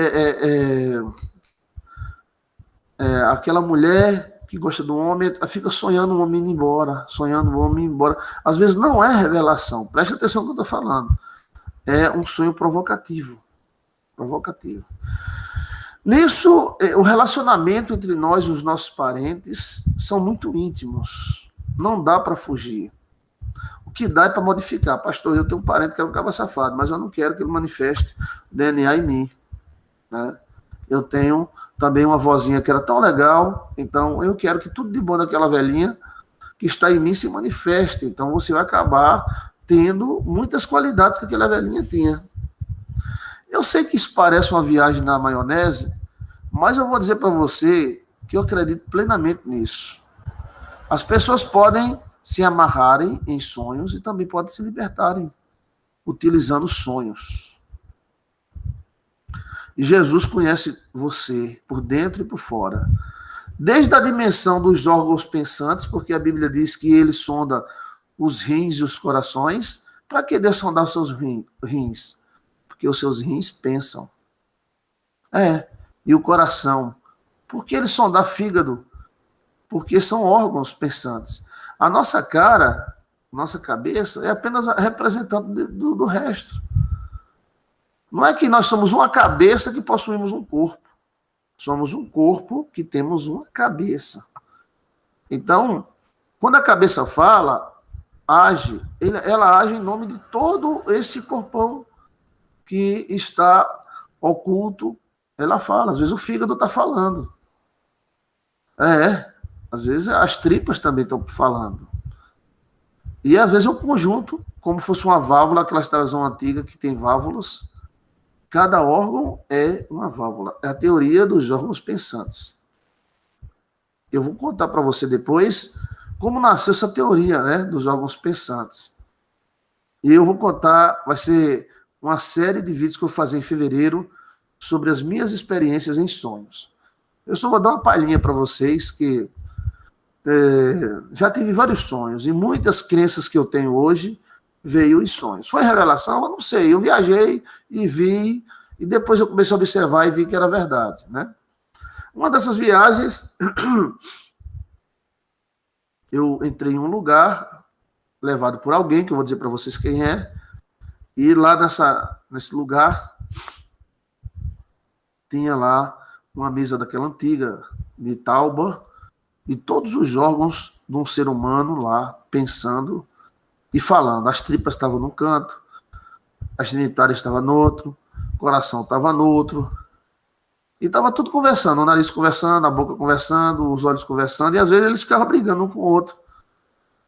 aquela mulher que gosta do homem fica sonhando o homem indo embora, sonhando o homem indo embora? Às vezes não é revelação. Preste atenção no que eu estou falando. É um sonho provocativo. Provocativo. Nisso, o relacionamento entre nós e os nossos parentes são muito íntimos. Não dá para fugir. O que dá é para modificar. Pastor, eu tenho um parente que é um cabra safado, mas eu não quero que ele manifeste DNA em mim. Né? Eu tenho também uma vozinha que era tão legal, então eu quero que tudo de bom daquela velhinha que está em mim se manifeste. Então você vai acabar tendo muitas qualidades que aquela velhinha tinha. Eu sei que isso parece uma viagem na maionese, mas eu vou dizer para você que eu acredito plenamente nisso. As pessoas podem se amarrarem em sonhos e também podem se libertarem utilizando sonhos. E Jesus conhece você por dentro e por fora. Desde a dimensão dos órgãos pensantes, porque a Bíblia diz que ele sonda os rins e os corações. Para que Deus sondar os seus rins? Porque os seus rins pensam. E o coração. Por que ele sondar fígado? Porque são órgãos pensantes. A nossa cara, nossa cabeça, é apenas representante do resto. Não é que nós somos uma cabeça que possuímos um corpo. Somos um corpo que temos uma cabeça. Então, quando a cabeça fala, ela age em nome de todo esse corpão que está oculto. Ela fala, às vezes o fígado está falando. Às vezes as tripas também estão falando. E às vezes é um conjunto, como fosse uma válvula, aquela instalação antiga que tem válvulas. Cada órgão é uma válvula. É a teoria dos órgãos pensantes. Eu vou contar para você depois como nasceu essa teoria, né, dos órgãos pensantes. E eu vou contar, vai ser uma série de vídeos que eu vou fazer em fevereiro sobre as minhas experiências em sonhos. Eu só vou dar uma palhinha para vocês que já tive vários sonhos e muitas crenças que eu tenho hoje veio em sonhos. Foi revelação? Eu não sei. Eu viajei e vi, e depois eu comecei a observar e vi que era verdade, né? Uma dessas viagens, eu entrei em um lugar, levado por alguém, que eu vou dizer para vocês quem é, e lá nesse lugar, tinha lá uma mesa daquela antiga, de tauba, e todos os órgãos de um ser humano lá, pensando e falando. As tripas estavam num canto, as genitárias estavam no outro, o coração estava no outro, e estava tudo conversando, o nariz conversando, a boca conversando, os olhos conversando, e às vezes eles ficavam brigando um com o outro,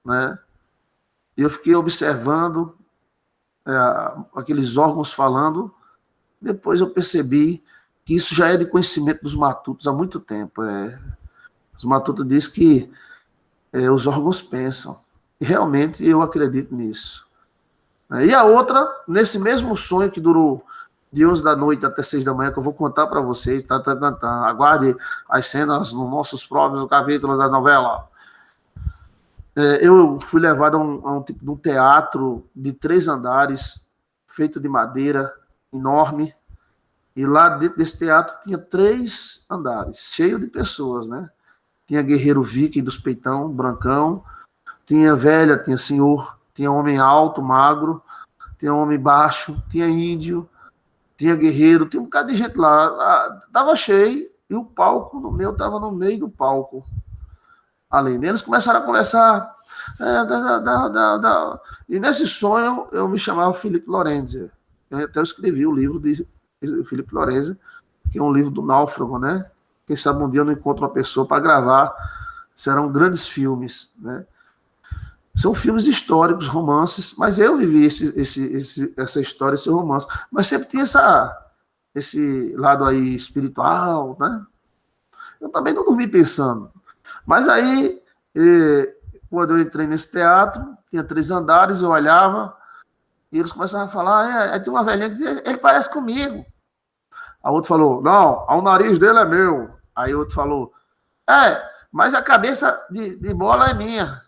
né? E eu fiquei observando aqueles órgãos falando. Depois eu percebi que isso já é de conhecimento dos matutos há muito tempo. Os matutos dizem que os órgãos pensam. E realmente eu acredito nisso. E a outra, nesse mesmo sonho que durou de 11 da noite até 6 da manhã, que eu vou contar para vocês, aguarde as cenas nos nossos próximos capítulos da novela. Eu fui levado a um tipo de um teatro de 3 andares, feito de madeira, enorme, e lá dentro desse teatro tinha 3 andares, cheio de pessoas, né? Tinha guerreiro viking dos peitão, brancão, tinha velha, tinha senhor, tinha homem alto, magro, tinha homem baixo, tinha índio, tinha guerreiro, tinha um bocado de gente lá. Estava cheio e o palco no meu estava no meio do palco. Além deles, começaram a conversar. E nesse sonho eu me chamava Felipe Lorenzi. Eu até escrevi o livro de Felipe Lorenzi, que é um livro do náufrago, né? Quem sabe um dia eu não encontro uma pessoa para gravar. Serão grandes filmes, né? São filmes históricos, romances, mas eu vivi essa história, esse romance. Mas sempre tinha esse lado aí espiritual, né? Eu também não dormi pensando. Mas aí, quando eu entrei nesse teatro, tinha 3 andares, eu olhava, e eles começavam a falar, aí tem uma velhinha que diz, ele parece comigo. A outro falou, não, o nariz dele é meu. Aí o outro falou, mas a cabeça de bola é minha.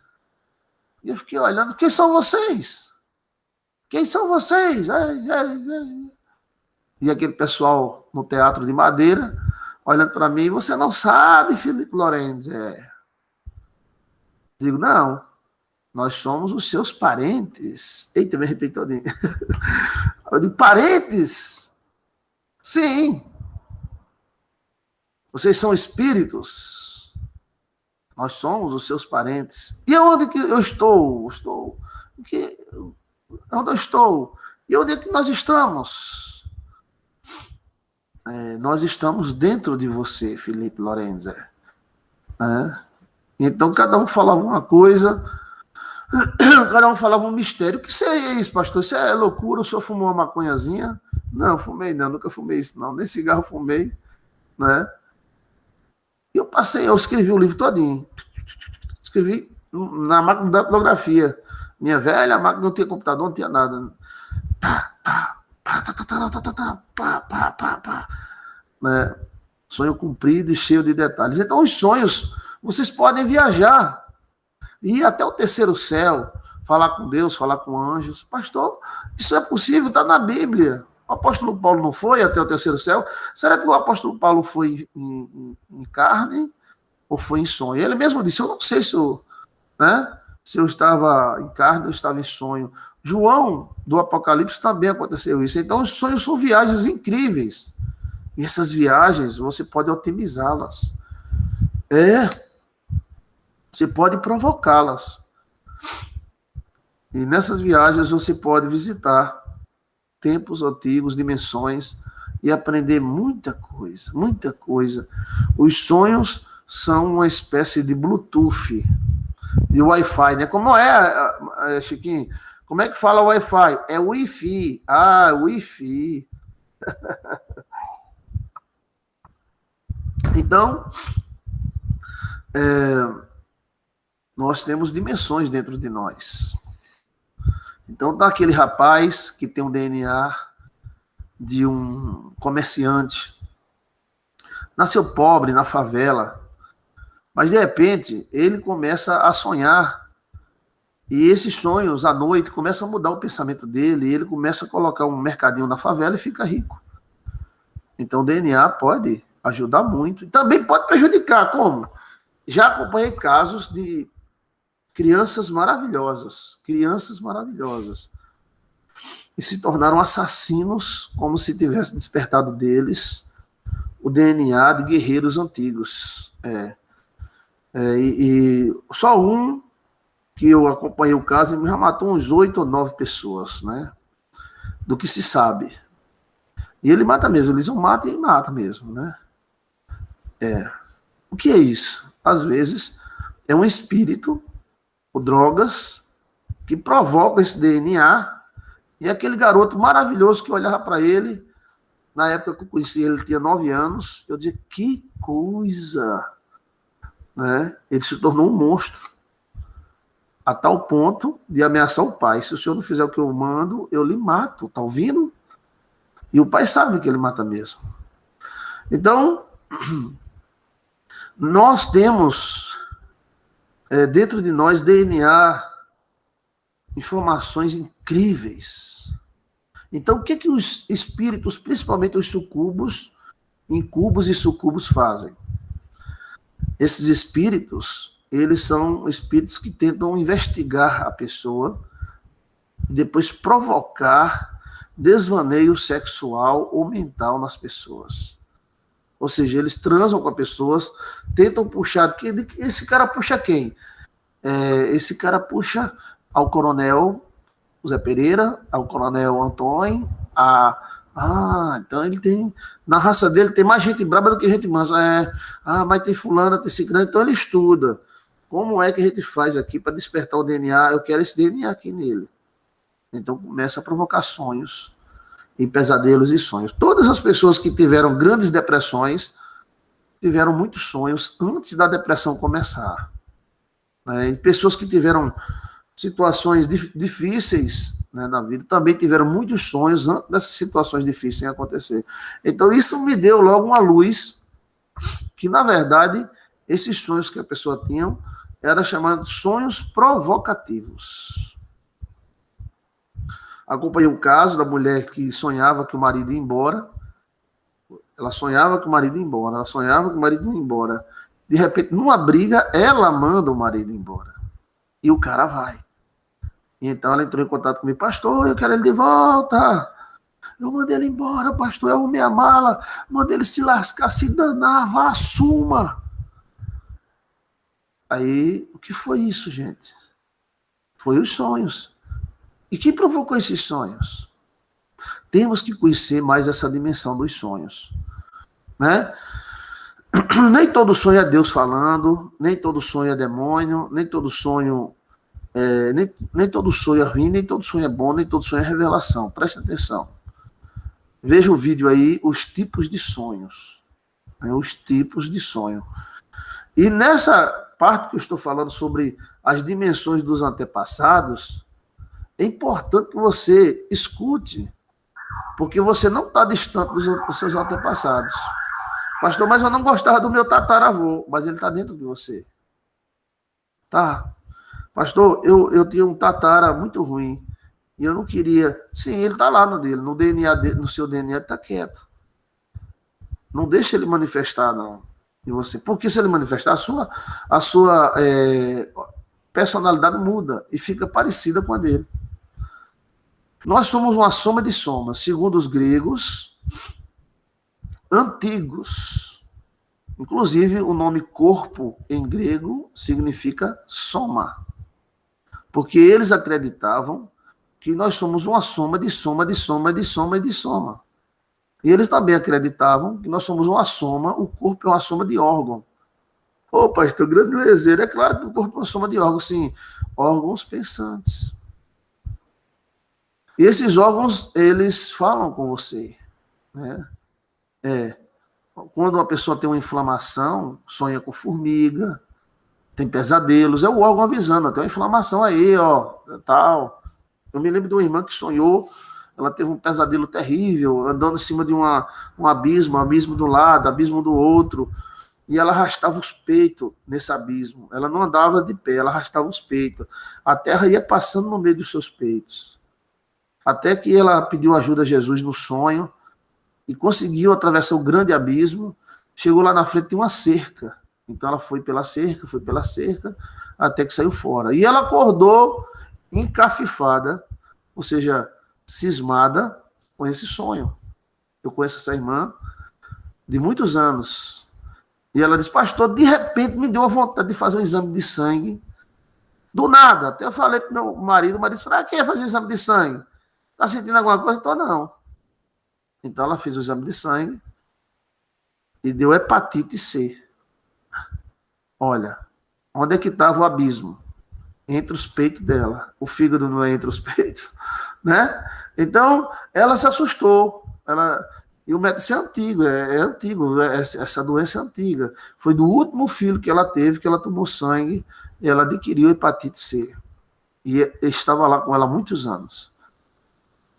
E eu fiquei olhando, quem são vocês? Quem são vocês? E aquele pessoal no Teatro de Madeira, olhando para mim, você não sabe, Felipe Lorenzi? Digo, não, nós somos os seus parentes. Eita, me arrepiei todinho. Eu digo, parentes? Sim. Vocês são espíritos. Nós somos os seus parentes. E onde que eu estou? Onde eu estou? E onde é que nós estamos? Nós estamos dentro de você, Felipe Lorenzi. Então, cada um falava uma coisa, cada um falava um mistério. O que isso é isso, pastor? Isso é loucura? O senhor fumou uma maconhazinha? Não, fumei não, nunca fumei isso não. Nem cigarro fumei, né? E eu escrevi o livro todinho. Escrevi na máquina da datilografia. Minha velha máquina não tinha computador, não tinha nada. Né? Sonho comprido e cheio de detalhes. Então, os sonhos, vocês podem viajar, ir até o terceiro céu, falar com Deus, falar com anjos. Pastor, isso é possível, está na Bíblia. O apóstolo Paulo não foi até o terceiro céu? Será que o apóstolo Paulo foi em carne ou foi em sonho? Ele mesmo disse, eu não sei se eu estava em carne ou estava em sonho. João, do Apocalipse, também aconteceu isso. Então, os sonhos são viagens incríveis. E essas viagens, você pode otimizá-las. Você pode provocá-las. E nessas viagens, você pode visitar tempos antigos, dimensões, e aprender muita coisa, muita coisa. Os sonhos são uma espécie de Bluetooth, de Wi-Fi, né? Como é, Chiquinho? Como é que fala Wi-Fi? É Wi-Fi. Wi-Fi. Então, nós temos dimensões dentro de nós. Então, tá aquele rapaz que tem um DNA de um comerciante. Nasceu pobre, na favela. Mas, de repente, ele começa a sonhar. E esses sonhos, à noite, começam a mudar o pensamento dele. E ele começa a colocar um mercadinho na favela e fica rico. Então, o DNA pode ajudar muito. E também pode prejudicar. Como? Já acompanhei casos de crianças maravilhosas, e se tornaram assassinos, como se tivesse despertado deles o DNA de guerreiros antigos. E só um que eu acompanhei o caso, ele já matou uns 8 ou 9 pessoas, né? Do que se sabe. E ele mata mesmo, eles não matam e mata mesmo, né? O que é isso? Às vezes é um espírito ou drogas que provocam esse DNA, e aquele garoto maravilhoso que olhava para ele, na época que eu conheci ele, tinha 9 anos, eu dizia, que coisa, né? Ele se tornou um monstro, a tal ponto de ameaçar o pai, se o senhor não fizer o que eu mando, eu lhe mato, tá ouvindo? E o pai sabe que ele mata mesmo. Então, nós temos dentro de nós DNA, informações incríveis. Então, o que os espíritos, principalmente os sucubos, incubos e sucubos, fazem? Esses espíritos, eles são espíritos que tentam investigar a pessoa e depois provocar desvaneio sexual ou mental nas pessoas. Ou seja, eles transam com as pessoas, tentam puxar. Esse cara puxa quem? Esse cara puxa ao coronel Zé Pereira, ao coronel Antônio, então ele tem, na raça dele tem mais gente braba do que gente mansa. Mas tem fulana, tem ciclano, então ele estuda. Como é que a gente faz aqui para despertar o DNA? Eu quero esse DNA aqui nele. Então começa a provocar sonhos, e pesadelos e sonhos. Todas as pessoas que tiveram grandes depressões tiveram muitos sonhos antes da depressão começar. E pessoas que tiveram situações difíceis né, na vida, também tiveram muitos sonhos antes dessas situações difíceis acontecer. Então, isso me deu logo uma luz que, na verdade, esses sonhos que a pessoa tinha eram chamados de sonhos provocativos. Acompanhei o caso da mulher que sonhava que o marido ia embora. Ela sonhava que o marido ia embora. Ela sonhava que o marido ia embora. De repente, numa briga, ela manda o marido embora. E o cara vai. E então ela entrou em contato comigo. Pastor, eu quero ele de volta. Eu mandei ele embora, pastor. Eu arrumei a mala. Mandei ele se lascar, se danar. Vá, assuma. Aí, o que foi isso, gente? Foi os sonhos. E quem provocou esses sonhos? Temos que conhecer mais essa dimensão dos sonhos, né? Nem todo sonho é Deus falando, nem todo sonho é demônio, nem todo sonho nem todo sonho é ruim, nem todo sonho é bom, nem todo sonho é revelação. Presta atenção. Veja o vídeo aí, os tipos de sonhos, né? Os tipos de sonho. E nessa parte que eu estou falando sobre as dimensões dos antepassados, é importante que você escute, porque você não está distante dos seus antepassados. Pastor, mas eu não gostava do meu tataravô, mas ele está dentro de você. Tá? Pastor, eu tinha um tatara muito ruim, e eu não queria... Sim, ele está lá no dele, no DNA dele, no seu DNA ele está quieto. Não deixa ele manifestar, não, em você. Porque se ele manifestar, a sua personalidade muda e fica parecida com a dele. Nós somos uma soma de somas, segundo os gregos antigos. Inclusive, o nome corpo em grego significa soma. Porque eles acreditavam que nós somos uma soma de soma, de soma, de soma e de soma. E eles também acreditavam que nós somos uma soma, o corpo é uma soma de órgão. Ô, pastor, grande lezeiro, é claro que o corpo é uma soma de órgãos, sim, órgãos pensantes. E esses órgãos, eles falam com você, né? Quando uma pessoa tem uma inflamação, sonha com formiga, tem pesadelos, é o órgão avisando, tem uma inflamação aí, ó, tal. Eu me lembro de uma irmã que sonhou, ela teve um pesadelo terrível, andando em cima de um abismo de um lado, abismo do outro, e ela arrastava os peitos nesse abismo. Ela não andava de pé, ela arrastava os peitos. A terra ia passando no meio dos seus peitos. Até que ela pediu ajuda a Jesus no sonho e conseguiu atravessar o grande abismo. Chegou lá na frente de uma cerca. Então ela foi pela cerca, até que saiu fora. E ela acordou encafifada, ou seja, cismada com esse sonho. Eu conheço essa irmã de muitos anos. E ela disse, pastor, de repente me deu a vontade de fazer um exame de sangue. Do nada. Até eu falei para o meu marido, mas disse, para que fazer exame de sangue? Está sentindo alguma coisa? Então, não. Então, ela fez o exame de sangue e deu hepatite C. Olha, onde é que estava o abismo? Entre os peitos dela. O fígado não é entre os peitos, né? Então, ela se assustou. E o médico, isso é antigo, é antigo, essa doença é antiga. Foi do último filho que ela teve, que ela tomou sangue, e ela adquiriu hepatite C. E estava lá com ela há muitos anos.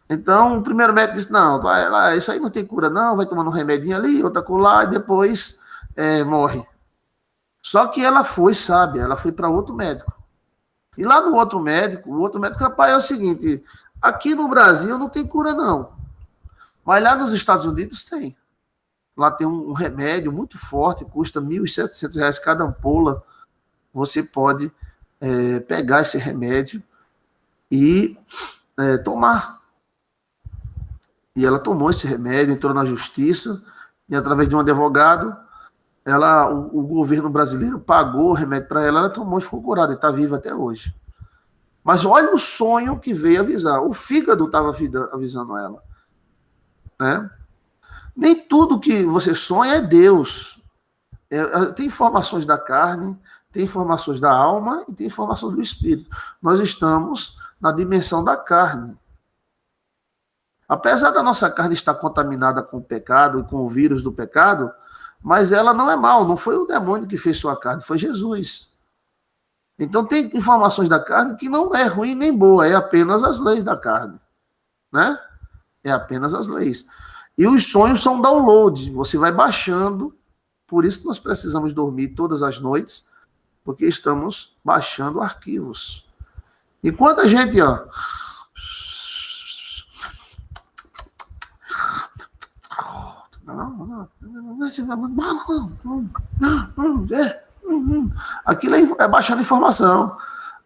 Então, o primeiro médico disse, não, isso aí não tem cura não, vai tomando um remedinho ali, outra colar, e depois morre. Só que ela foi sábia, ela foi para outro médico. E lá no outro médico, rapaz, é o seguinte, aqui no Brasil não tem cura não, mas lá nos Estados Unidos tem. Lá tem um remédio muito forte, custa R$ 1.700 cada ampola. Você pode pegar esse remédio e tomar. E ela tomou esse remédio, entrou na justiça, e através de um advogado, o governo brasileiro pagou o remédio para ela, ela tomou e ficou curada, e está viva até hoje. Mas olha o sonho que veio avisar. O fígado estava avisando ela. Né? Nem tudo que você sonha é Deus. Tem informações da carne, tem informações da alma e tem informações do espírito. Nós estamos na dimensão da carne. Apesar da nossa carne estar contaminada com o pecado e com o vírus do pecado, mas ela não é mal, não foi o demônio que fez sua carne, foi Jesus. Então tem informações da carne que não é ruim nem boa, é apenas as leis da carne, né? É apenas as leis. E os sonhos são download, você vai baixando, por isso que nós precisamos dormir todas as noites, porque estamos baixando arquivos. E quando a gente, ó, aquilo é baixando informação,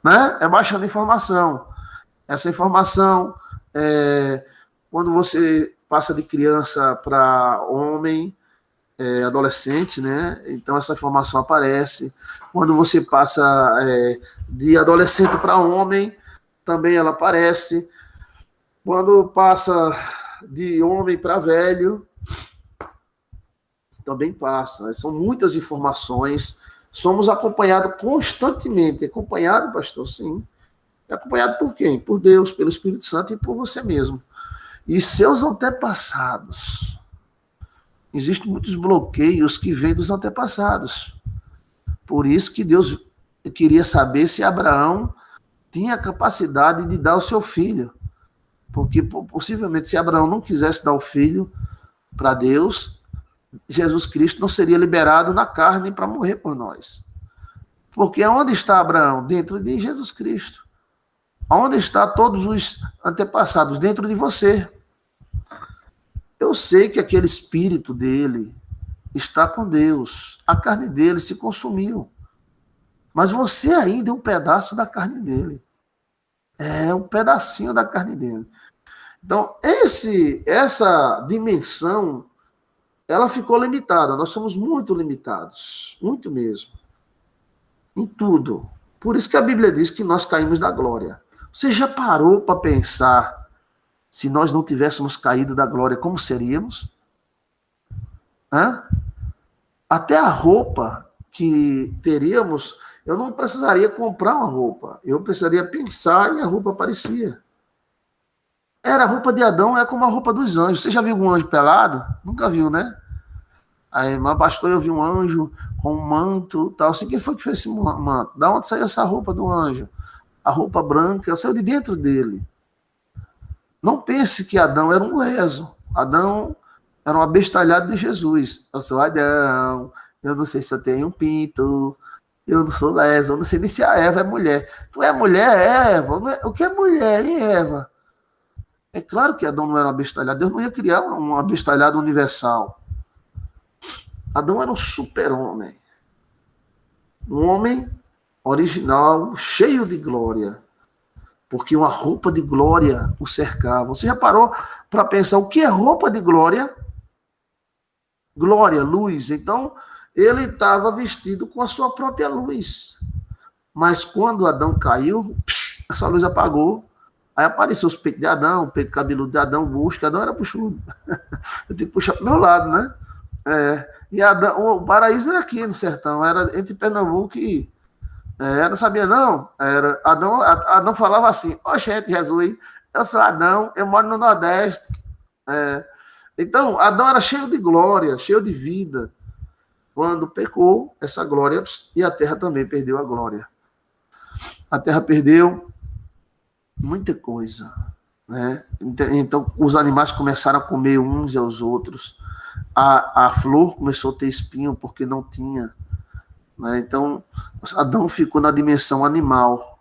né? É baixando informação. Essa informação, quando você passa de criança para homem, adolescente, né? Então essa informação aparece. Quando você passa de adolescente para homem, também ela aparece. Quando passa de homem para velho, também passa. São muitas informações. Somos acompanhados constantemente. Acompanhado, pastor? Sim. É acompanhado por quem? Por Deus, pelo Espírito Santo e por você mesmo. E seus antepassados. Existem muitos bloqueios que vêm dos antepassados. Por isso que Deus queria saber se Abraão tinha a capacidade de dar o seu filho. Porque possivelmente se Abraão não quisesse dar o filho para Deus, Jesus Cristo não seria liberado na carne para morrer por nós. Porque onde está Abraão? Dentro de Jesus Cristo. Onde estão todos os antepassados? Dentro de você. Eu sei que aquele espírito dele está com Deus. A carne dele se consumiu. Mas você ainda é um pedaço da carne dele. É um pedacinho da carne dele. Então, essa dimensão, ela ficou limitada. Nós somos muito limitados. Muito mesmo. Em tudo. Por isso que a Bíblia diz que nós caímos da glória. Você já parou para pensar se nós não tivéssemos caído da glória, como seríamos? Até a roupa que teríamos, eu não precisaria comprar uma roupa. Eu precisaria pensar e a roupa aparecia. Era a roupa de Adão, é como a roupa dos anjos. Você já viu um anjo pelado? Nunca viu, né? Aí, mas pastor, eu vi um anjo com um manto, tal. Assim, quem foi que fez esse manto? Da onde saiu essa roupa do anjo? A roupa branca saiu de dentro dele. Não pense que Adão era um leso. Adão era um abestalhado de Jesus. Eu sou Adão, eu não sei se eu tenho um pinto, eu não sou leso, eu não sei nem se a Eva é mulher. Tu é mulher, Eva? O que é mulher, hein, Eva? É claro que Adão não era um abestalhado. Deus não ia criar um abestalhado universal. Adão era um super-homem. Um homem original, cheio de glória. Porque uma roupa de glória o cercava. Você já parou para pensar o que é roupa de glória? Glória, luz. Então, ele estava vestido com a sua própria luz. Mas quando Adão caiu, essa luz apagou. Aí apareceu os peitos de Adão, o peito cabeludo de Adão, o bucho, que Adão era buchudo. Eu tenho que puxar para o meu lado, né? E Adão, o paraíso era aqui no sertão, era entre Pernambuco e... não sabia não. Adão falava assim, gente, Jesus, eu sou Adão, eu moro no Nordeste. Então, Adão era cheio de glória, cheio de vida. Quando pecou, essa glória, e a terra também perdeu a glória. A terra perdeu muita coisa, né? Então, os animais começaram a comer uns aos outros. A flor começou a ter espinho porque não tinha. Então, Adão ficou na dimensão animal.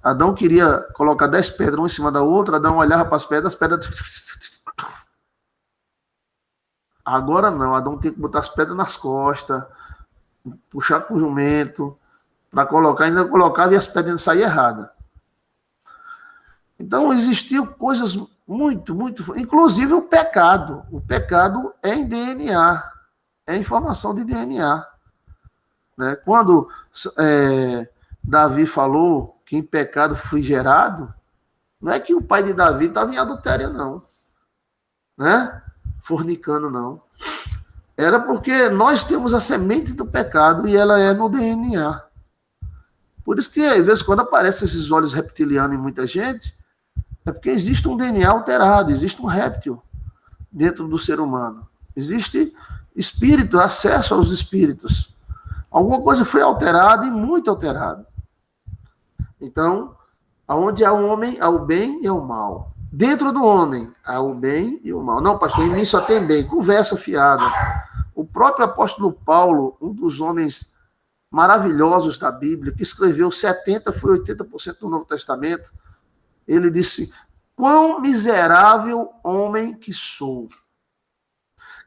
Adão queria colocar 10 pedras uma em cima da outra, Adão olhava para as pedras. Agora não, Adão tem que botar as pedras nas costas, puxar com o jumento, para colocar, ainda colocava e as pedras saíam erradas. Então, existiam coisas muito, inclusive o pecado. O pecado é em DNA, é informação de DNA. Quando Davi falou que em pecado fui gerado, não é que o pai de Davi estava em adultério, não. Fornicando, não. Era porque nós temos a semente do pecado e ela é no DNA. Por isso que, às vezes, quando aparecem esses olhos reptilianos em muita gente, é porque existe um DNA alterado, existe um réptil dentro do ser humano. Existe espírito, acesso aos espíritos. Alguma coisa foi alterada e muito alterada. Então, aonde há um homem, há o bem e há o mal. Dentro do homem, há o bem e o mal. Não, pastor, em mim só tem bem. Conversa fiada. O próprio apóstolo Paulo, um dos homens maravilhosos da Bíblia, que escreveu 70%, foi 80% do Novo Testamento, ele disse: quão miserável homem que sou,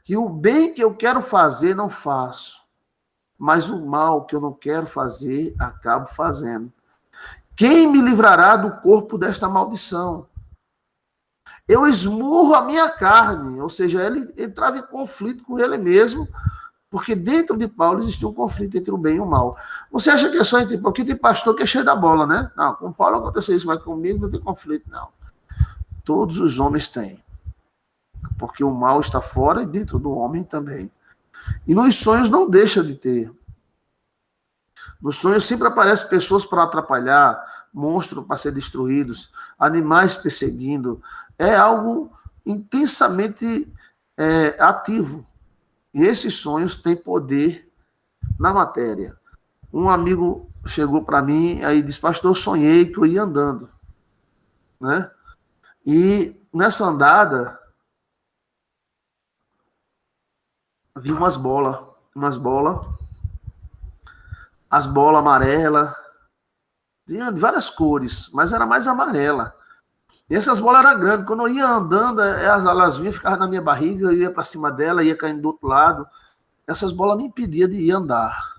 que o bem que eu quero fazer não faço, mas o mal que eu não quero fazer, acabo fazendo. Quem me livrará do corpo desta maldição? Eu esmurro a minha carne, ou seja, ele entrava em conflito com ele mesmo, porque dentro de Paulo existia um conflito entre o bem e o mal. Você acha que é só entre... Porque tem pastor que é cheio da bola, né? Não, com Paulo aconteceu isso, mas comigo não tem conflito, não. Todos os homens têm. Porque o mal está fora e dentro do homem também. E nos sonhos não deixa de ter. Nos sonhos sempre aparecem pessoas para atrapalhar, monstros para ser destruídos, animais perseguindo. É algo intensamente ativo. E esses sonhos têm poder na matéria. Um amigo chegou para mim e disse: pastor, eu sonhei que eu ia andando, né? E nessa andada vi umas bolas, as bolas amarelas, de várias cores, mas era mais amarela. E essas bolas eram grandes. Quando eu ia andando, elas vinham, ficavam na minha barriga, eu ia para cima dela, ia caindo do outro lado. Essas bolas me impediam de ir andar.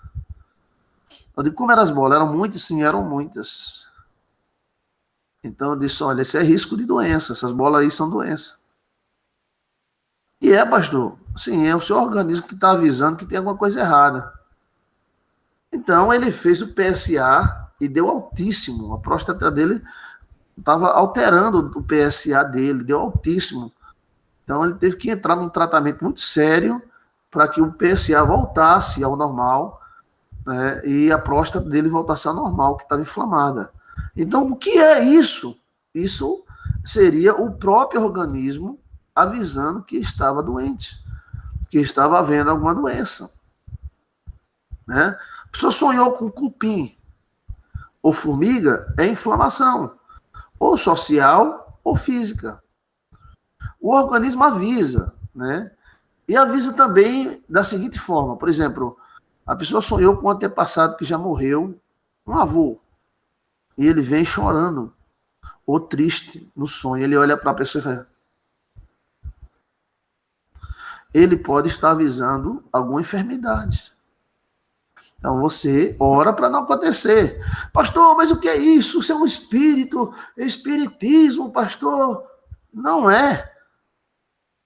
Eu digo, como eram as bolas? Eram muitas? Sim, eram muitas. Então eu disse: olha, esse é risco de doença, essas bolas aí são doença. E pastor, sim, é o seu organismo que está avisando que tem alguma coisa errada. Então ele fez o PSA e deu altíssimo. A próstata dele estava alterando o PSA dele, deu altíssimo. Então ele teve que entrar num tratamento muito sério para que o PSA voltasse ao normal, né, e a próstata dele voltasse ao normal, que estava inflamada. Então, o que é isso? Isso seria o próprio organismo avisando que estava doente, que estava havendo alguma doença. Né? A pessoa sonhou com cupim ou formiga, é inflamação, ou social ou física. O organismo avisa, né? E avisa também da seguinte forma: por exemplo, a pessoa sonhou com um antepassado que já morreu, um avô, e ele vem chorando, ou triste no sonho. Ele olha para a pessoa e fala: ele pode estar avisando alguma enfermidade. Então você ora para não acontecer. Pastor, mas o que é isso? Isso é um espírito, espiritismo, pastor. Não é.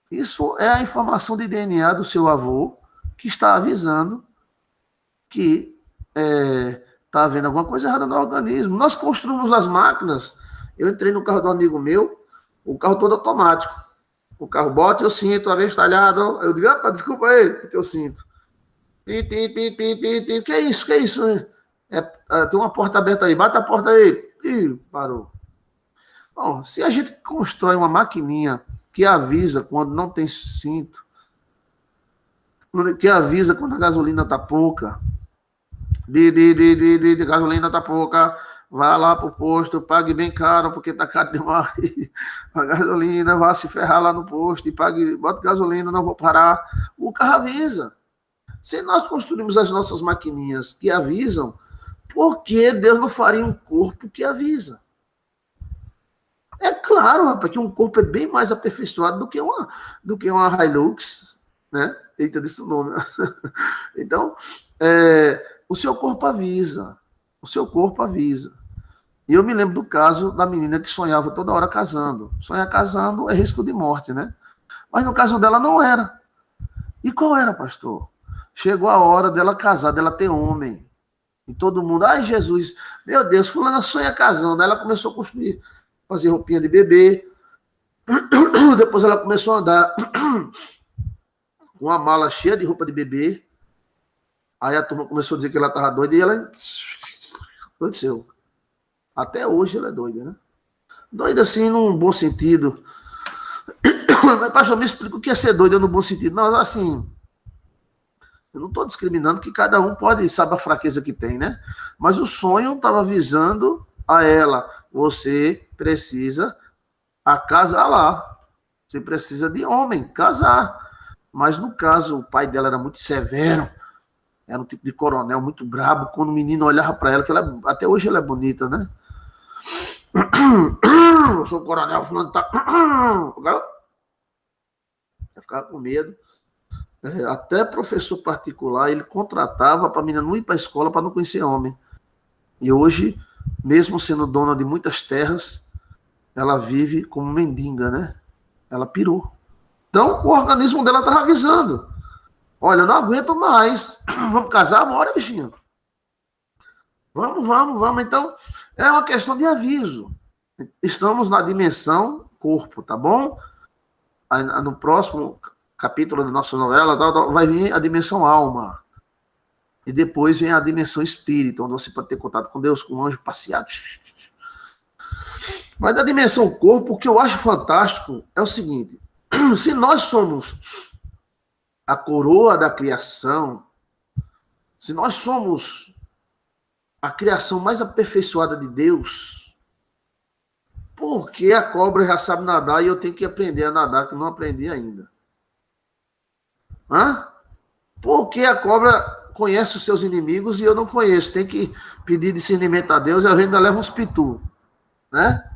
Isso é a informação de DNA do seu avô que está avisando que está havendo alguma coisa errada no organismo. Nós construímos as máquinas. Eu entrei no carro do amigo meu, o carro todo automático. O carro bota o cinto, uma vez talhado. Eu digo: desculpa aí, teu cinto. Que é isso? Que é isso? Tem uma porta aberta aí, bate a porta aí. Ih, parou. Bom, se a gente constrói uma maquininha que avisa quando não tem cinto, que avisa quando a gasolina está pouca, a gasolina está pouca, vá lá para o posto, pague bem caro, porque está caro demais a gasolina, vá se ferrar lá no posto e pague, bota gasolina, não vou parar. O carro avisa. Se nós construímos as nossas maquininhas que avisam, por que Deus não faria um corpo que avisa? É claro, rapaz, que um corpo é bem mais aperfeiçoado do que uma Hilux, né? Eita, desse nome. Então, o seu corpo avisa. O seu corpo avisa. E eu me lembro do caso da menina que sonhava toda hora casando. Sonhar casando é risco de morte, né? Mas no caso dela não era. E qual era, pastor? Chegou a hora dela casar, dela ter homem. E todo mundo: ai, Jesus, meu Deus, fulana sonha casando. Aí ela começou a construir, fazer roupinha de bebê. Depois ela começou a andar com uma mala cheia de roupa de bebê. Aí a turma começou a dizer que ela estava doida e ela aconteceu. Até hoje ela é doida, né? Doida assim, num bom sentido. Mas, pastor, me explica o que é ser doida no bom sentido. Não, assim, eu não estou discriminando, que cada um pode saber a fraqueza que tem, né? Mas o sonho estava visando a ela, você precisa acasalar. Você precisa de homem, casar. Mas no caso, o pai dela era muito severo, era um tipo de coronel muito brabo. Quando o menino olhava para ela, que ela, até hoje ela é bonita, né? Eu sou o coronel, fulano tá. Ia ficar com medo. Até professor particular ele contratava para a menina não ir para a escola para não conhecer homem. E hoje, mesmo sendo dona de muitas terras, ela vive como mendiga, né? Ela pirou. Então, o organismo dela estava avisando. Olha, eu não aguento mais. Vamos casar? Bora, bichinho. Vamos, vamos, vamos. Então, é uma questão de aviso. Estamos na dimensão corpo, tá bom? Aí, no próximo capítulo da nossa novela vai vir a dimensão alma. E depois vem a dimensão espírito, onde você pode ter contato com Deus, com o anjo passeado. Mas da dimensão corpo, o que eu acho fantástico é o seguinte: se nós somos a coroa da criação, se nós somos a criação mais aperfeiçoada de Deus, por que a cobra já sabe nadar e eu tenho que aprender a nadar, que não aprendi ainda? Hã? Por que a cobra conhece os seus inimigos e eu não conheço? Tem que pedir discernimento a Deus e a gente ainda leva uns pitu, né?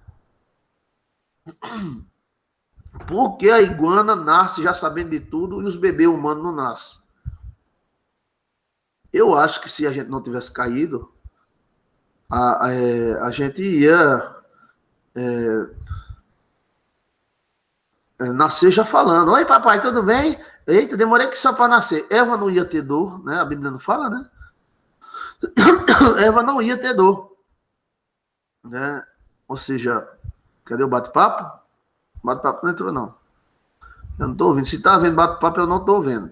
Por que a iguana nasce já sabendo de tudo e os bebês humanos não nascem? Eu acho que se a gente não tivesse caído, a gente ia nascer já falando: oi, papai, tudo bem? Eita, demorei que só para nascer. Eva não ia ter dor, né? A Bíblia não fala, né? Eva não ia ter dor, né? Ou seja, cadê o bate-papo? Bate-papo não entrou, não. Eu não estou ouvindo. Se está vendo bate-papo, eu não estou vendo.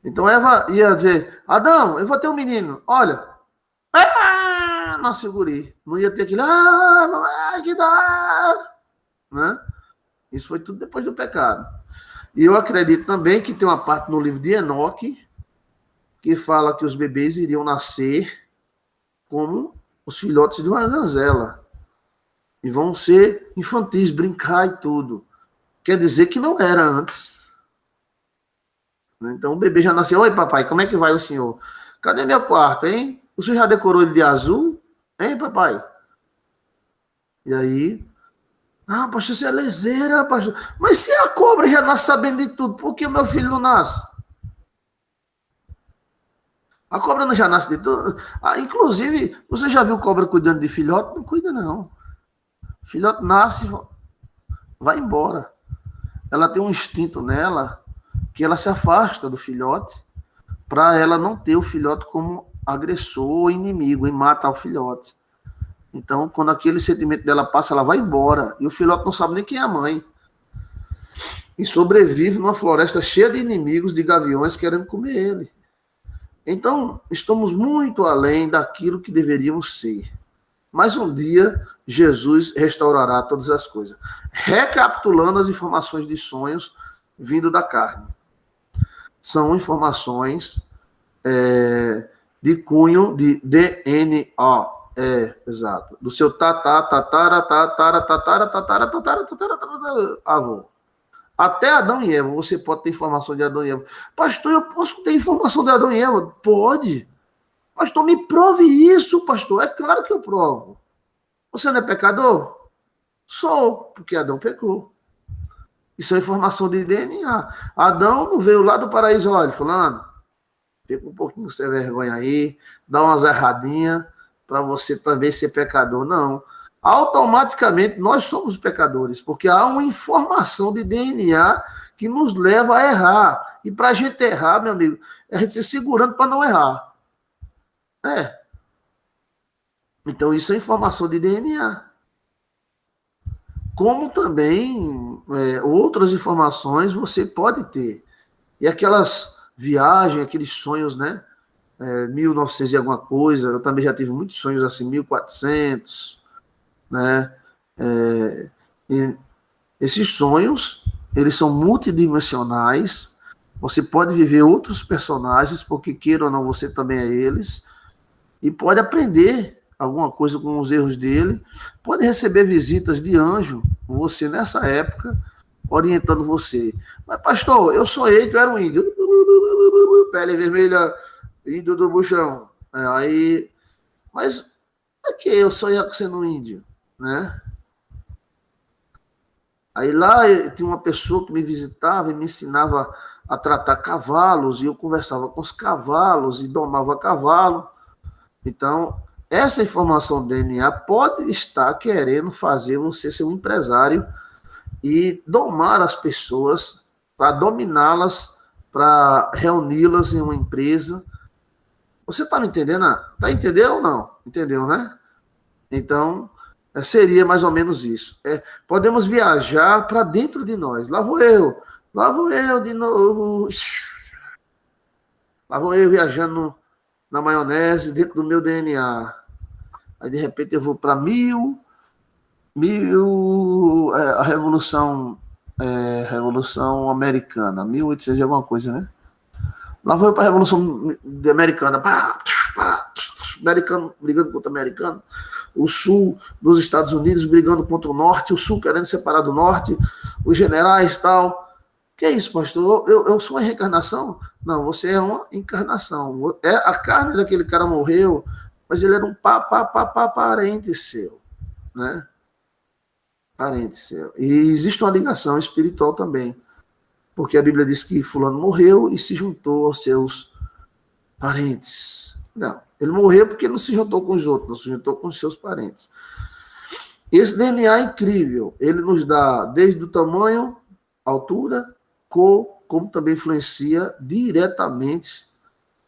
Então Eva ia dizer: Adão, eu vou ter um menino. Olha. Nossa, eu guri. Não ia ter aquele. Não é que dá. Né? Isso foi tudo depois do pecado. E eu acredito também que tem uma parte no livro de Enoque que fala que os bebês iriam nascer como os filhotes de uma gazela. E vão ser infantis, brincar e tudo. Quer dizer que não era antes. Então o bebê já nasceu: oi, papai, como é que vai o senhor? Cadê meu quarto, hein? O senhor já decorou ele de azul? Hein, papai? E aí... pastor, você é leseira, pastor. Mas se a cobra já nasce sabendo de tudo, por que o meu filho não nasce? A cobra não já nasce de tudo? Inclusive, você já viu cobra cuidando de filhote? Não cuida, não. O filhote nasce, vai embora. Ela tem um instinto nela que ela se afasta do filhote para ela não ter o filhote como agressor ou inimigo e matar o filhote. Então, quando aquele sentimento dela passa, ela vai embora. E o filhote não sabe nem quem é a mãe. E sobrevive numa floresta cheia de inimigos, de gaviões querendo comer ele. Então, estamos muito além daquilo que deveríamos ser. Mas um dia, Jesus restaurará todas as coisas. Recapitulando as informações de sonhos vindo da carne. São informações de cunho de DNA. Exato. Do seu avô. Até Adão e Eva, você pode ter informação de Adão e Eva. Pastor, eu posso ter informação de Adão e Eva? Pode. Pastor, me prove isso, pastor. É claro que eu provo. Você não é pecador? Sou, porque Adão pecou. Isso é informação de DNA. Adão não veio lá do paraíso: olha, fulano, fica um pouquinho sem vergonha aí, dá umas erradinhas para você também ser pecador. Não. Automaticamente nós somos pecadores, porque há uma informação de DNA que nos leva a errar. E para a gente errar, meu amigo, é a gente se segurando para não errar. Então isso é informação de DNA. Como também outras informações você pode ter. E aquelas viagens, aqueles sonhos, né? 1900 e alguma coisa, eu também já tive muitos sonhos assim, 1400, né? E esses sonhos, eles são multidimensionais, você pode viver outros personagens, porque queira ou não, você também é eles, e pode aprender alguma coisa com os erros dele, pode receber visitas de anjo, você nessa época, orientando você. Mas, pastor, eu sonhei que eu era um índio. Pele vermelha, índio do buchão. Aí, mas por que eu sonhei sendo um índio? Né? Aí lá tinha uma pessoa que me visitava e me ensinava a tratar cavalos, e eu conversava com os cavalos e domava cavalo. Então, essa informação do DNA pode estar querendo fazer você ser um empresário e domar as pessoas, para dominá-las, para reuni-las em uma empresa. Você está me entendendo? Está entendendo ou não? Entendeu, né? Então, seria mais ou menos isso. Podemos viajar para dentro de nós. Lá vou eu de novo. Lá vou eu viajando na maionese dentro do meu DNA. Aí, de repente, eu vou para a Revolução Americana, 1800 e alguma coisa, né? Lá vou eu para a Revolução Americana. Americano brigando contra americano, o sul dos Estados Unidos brigando contra o norte, o sul querendo separar do norte, os generais e tal. Que é isso, pastor? Eu sou uma reencarnação? Não, você é uma encarnação. A carne daquele cara morreu, mas ele era um parente seu, né? Parente seu. E existe uma ligação espiritual também, porque a Bíblia diz que fulano morreu e se juntou aos seus parentes. Não, ele morreu porque não se juntou com os outros, não se juntou com os seus parentes. Esse DNA é incrível. Ele nos dá desde o tamanho, altura, cor, como também influencia diretamente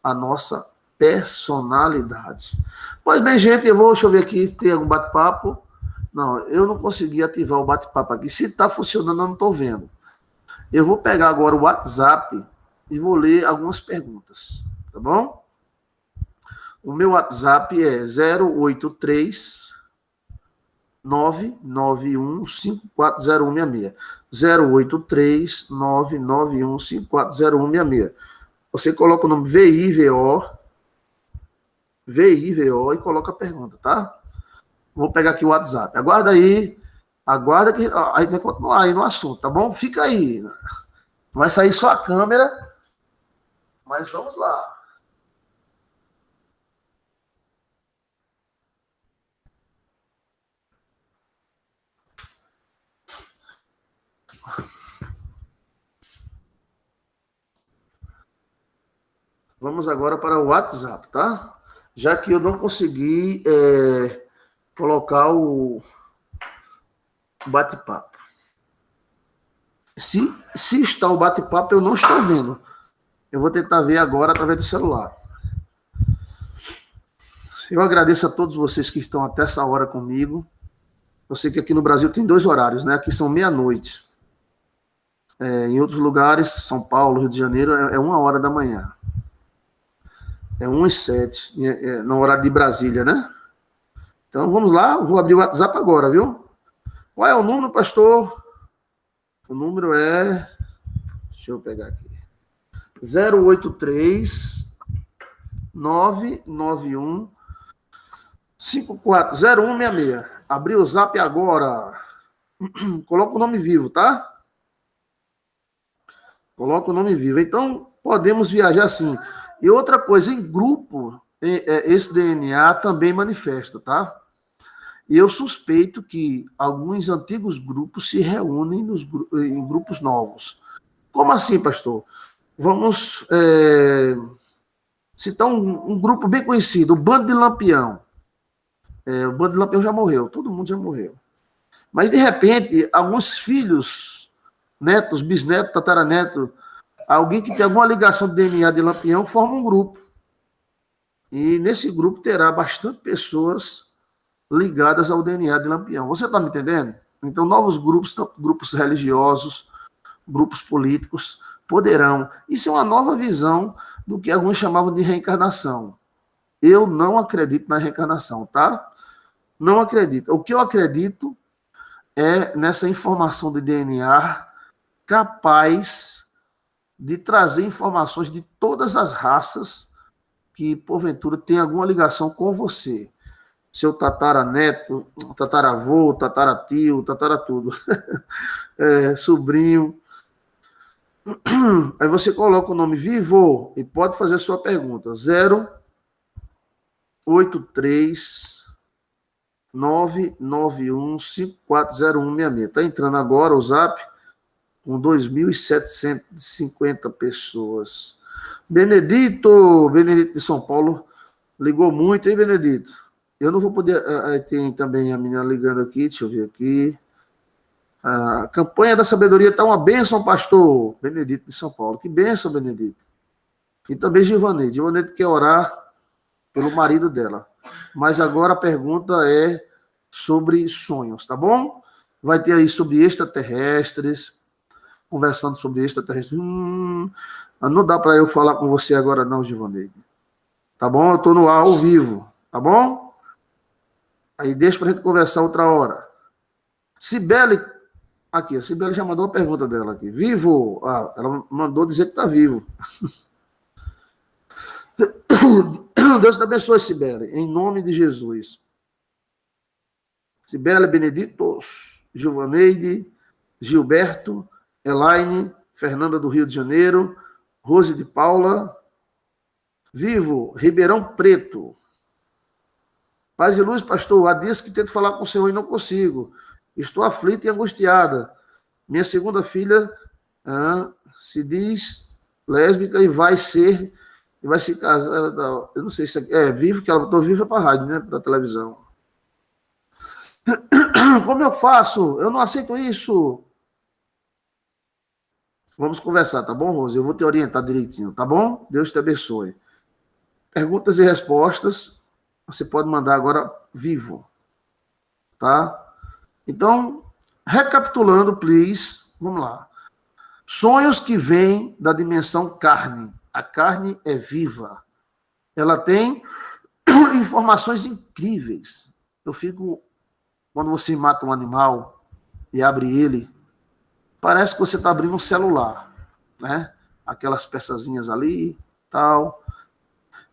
a nossa personalidade. Pois bem, gente, deixa eu ver aqui se tem algum bate-papo. Não, eu não consegui ativar o bate-papo aqui. Se está funcionando, eu não estou vendo. Eu vou pegar agora o WhatsApp e vou ler algumas perguntas, tá bom? O meu WhatsApp é 083 991 540166. 083 991 540166. Você coloca o nome VIVO e coloca a pergunta, tá? Vou pegar aqui o WhatsApp. Aguarda que a gente vai continuar aí no assunto, tá bom? Fica aí. Vai sair só a câmera, mas vamos lá. Vamos agora para o WhatsApp, tá? Já que eu não consegui colocar o bate-papo. Se está o bate-papo, eu não estou vendo. Eu vou tentar ver agora através do celular. Eu agradeço a todos vocês que estão até essa hora comigo. Eu sei que aqui no Brasil tem 2 horários, né? Aqui são meia-noite. Em outros lugares, São Paulo, Rio de Janeiro, é 1h da manhã. É 1h07, no horário de Brasília, né? Então vamos lá, vou abrir o WhatsApp agora, viu? Qual é o número, pastor? O número é... Deixa eu pegar aqui. 083 991 540166. Abri o Zap agora. Coloca o nome vivo, tá? Coloca o nome vivo. Então, podemos viajar assim. E outra coisa, em grupo, esse DNA também manifesta, tá? E eu suspeito que alguns antigos grupos se reúnem em grupos novos. Como assim, pastor? Vamos citar um grupo bem conhecido, o Bando de Lampião. O Bando de Lampião já morreu, todo mundo já morreu. Mas, de repente, alguns filhos, netos, bisnetos, tataranetos, alguém que tem alguma ligação de DNA de Lampião, forma um grupo. E nesse grupo terá bastante pessoas ligadas ao DNA de Lampião. Você está me entendendo? Então, novos grupos, grupos religiosos, grupos políticos, poderão. Isso é uma nova visão do que alguns chamavam de reencarnação. Eu não acredito na reencarnação, tá? Não acredito. O que eu acredito é nessa informação de DNA capaz de trazer informações de todas as raças que, porventura, tem alguma ligação com você. seu tataraneto, tataravô, tataratio, tataratudo, sobrinho. Aí você coloca o nome Vivo e pode fazer a sua pergunta. 083 991 540166. Está entrando agora o Zap com 2.750 pessoas. Benedito de São Paulo, ligou muito, hein, Benedito? Eu não vou poder... Tem também a menina ligando aqui, deixa eu ver aqui. A campanha da sabedoria está uma bênção, pastor Benedito de São Paulo. Que bênção, Benedito. E também Givaneide. Givaneide quer orar pelo marido dela. Mas agora a pergunta é sobre sonhos, tá bom? Vai ter aí sobre extraterrestres, conversando sobre extraterrestres. Não dá para eu falar com você agora não, Givaneide. Tá bom? Eu estou no ar ao vivo, tá bom? Aí deixa para a gente conversar outra hora. Cibele, aqui, a Cibele já mandou uma pergunta dela aqui. Vivo? Ela mandou dizer que está vivo. Deus te abençoe, Cibele, em nome de Jesus. Cibele, Beneditos, Givaneide, Gilberto, Elaine, Fernanda do Rio de Janeiro, Rose de Paula, Vivo, Ribeirão Preto. Paz e luz, pastor. Há dias que tento falar com o Senhor e não consigo. Estou aflita e angustiada. Minha segunda filha se diz lésbica e vai se casar. Eu não sei se é vivo, que ela estou viva para a rádio, né? Para a televisão. Como eu faço? Eu não aceito isso. Vamos conversar, tá bom, Rose? Eu vou te orientar direitinho, tá bom? Deus te abençoe. Perguntas e respostas, você pode mandar agora vivo, tá? Então, recapitulando, please, vamos lá. Sonhos que vêm da dimensão carne. A carne é viva. Ela tem informações incríveis. Eu fico, quando você mata um animal e abre ele, parece que você está abrindo um celular, né? Aquelas peçazinhas ali, tal.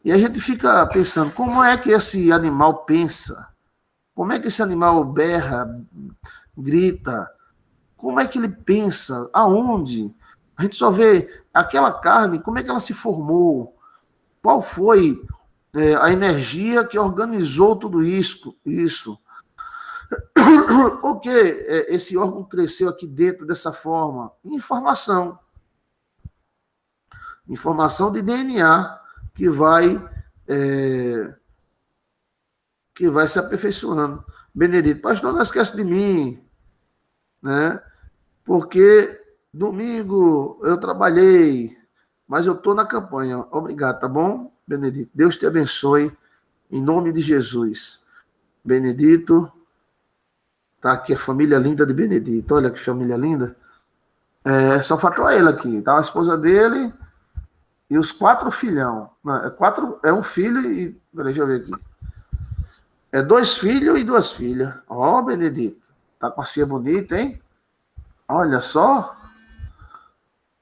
E a gente fica pensando, como é que esse animal pensa? Como é que esse animal berra, grita? Como é que ele pensa? Aonde? A gente só vê aquela carne, como é que ela se formou? Qual foi a energia que organizou tudo isso? Por que esse órgão cresceu aqui dentro dessa forma? Informação. Informação de DNA que vai se aperfeiçoando. Benedito, pastor, não esquece de mim, né? Porque domingo eu trabalhei, mas eu estou na campanha. Obrigado, tá bom, Benedito? Deus te abençoe, em nome de Jesus. Benedito, tá aqui a família linda de Benedito. Olha que família linda. Só faltou ele aqui, tá? A esposa dele e os 4 filhão. É um filho e... Deixa eu ver aqui. 2 filhos e 2 filhas. Ó, Benedito. Tá com a filha bonita, hein? Olha só.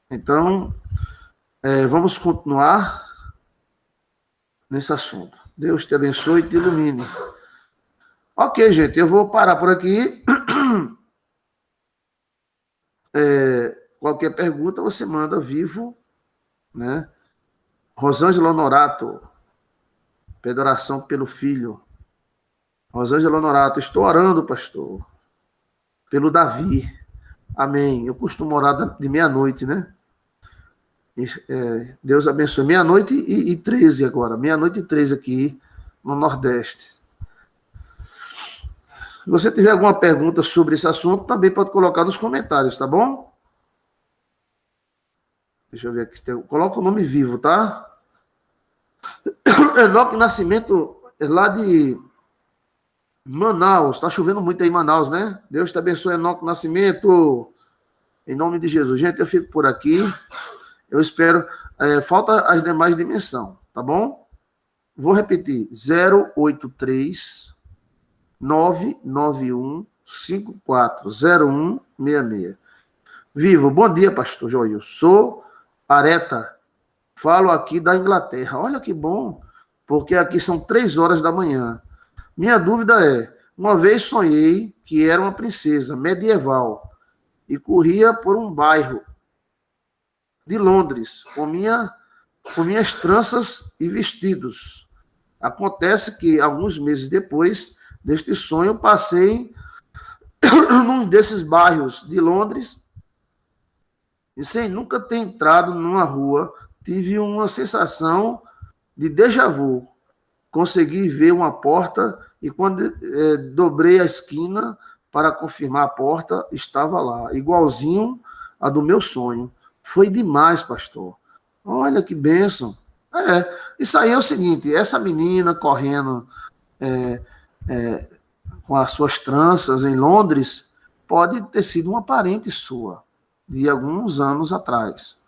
Então, vamos continuar nesse assunto. Deus te abençoe e te ilumine. Ok, gente, eu vou parar por aqui. Qualquer pergunta você manda vivo, né? Rosângela Honorato, pede oração pelo filho. Rosângela Honorato, estou orando, pastor, pelo Davi. Amém. Eu costumo orar de meia-noite, né? Deus abençoe. Meia-noite e 13 agora. Meia-noite e 13 aqui no Nordeste. Se você tiver alguma pergunta sobre esse assunto, também pode colocar nos comentários, tá bom? Deixa eu ver aqui. Coloca o nome vivo, tá? Enoque Nascimento, lá de Manaus. Está chovendo muito aí em Manaus, né? Deus te abençoe, Enoque Nascimento. Em nome de Jesus. Gente, eu fico por aqui. Eu espero... falta as demais dimensões, tá bom? Vou repetir. 083 991 540166. Vivo. Bom dia, pastor Joil. Sou Areta. Falo aqui da Inglaterra. Olha que bom, porque aqui são 3 horas da manhã. Minha dúvida é, uma vez sonhei que era uma princesa medieval e corria por um bairro de Londres com minhas tranças e vestidos. Acontece que, alguns meses depois deste sonho, passei num desses bairros de Londres e, sem nunca ter entrado numa rua, tive uma sensação de déjà vu. Consegui ver uma porta e, quando dobrei a esquina para confirmar a porta, estava lá, igualzinho a do meu sonho. Foi demais, pastor. Olha que bênção. Isso aí é o seguinte, essa menina correndo com as suas tranças em Londres pode ter sido uma parente sua, de alguns anos atrás.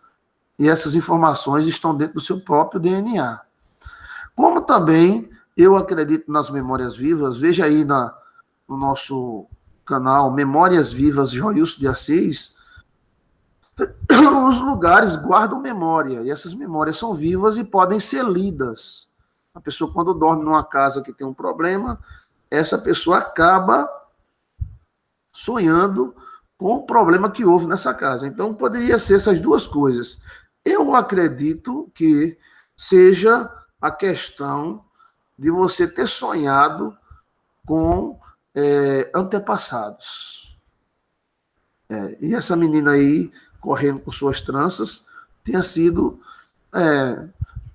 E essas informações estão dentro do seu próprio DNA. Como também eu acredito nas memórias vivas, veja aí no nosso canal Memórias Vivas Joilson de Assis, os lugares guardam memória, e essas memórias são vivas e podem ser lidas. A pessoa, quando dorme numa casa que tem um problema, essa pessoa acaba sonhando com o problema que houve nessa casa. Então, poderia ser essas duas coisas. Eu acredito que seja a questão de você ter sonhado com antepassados. E essa menina aí, correndo com suas tranças, tenha sido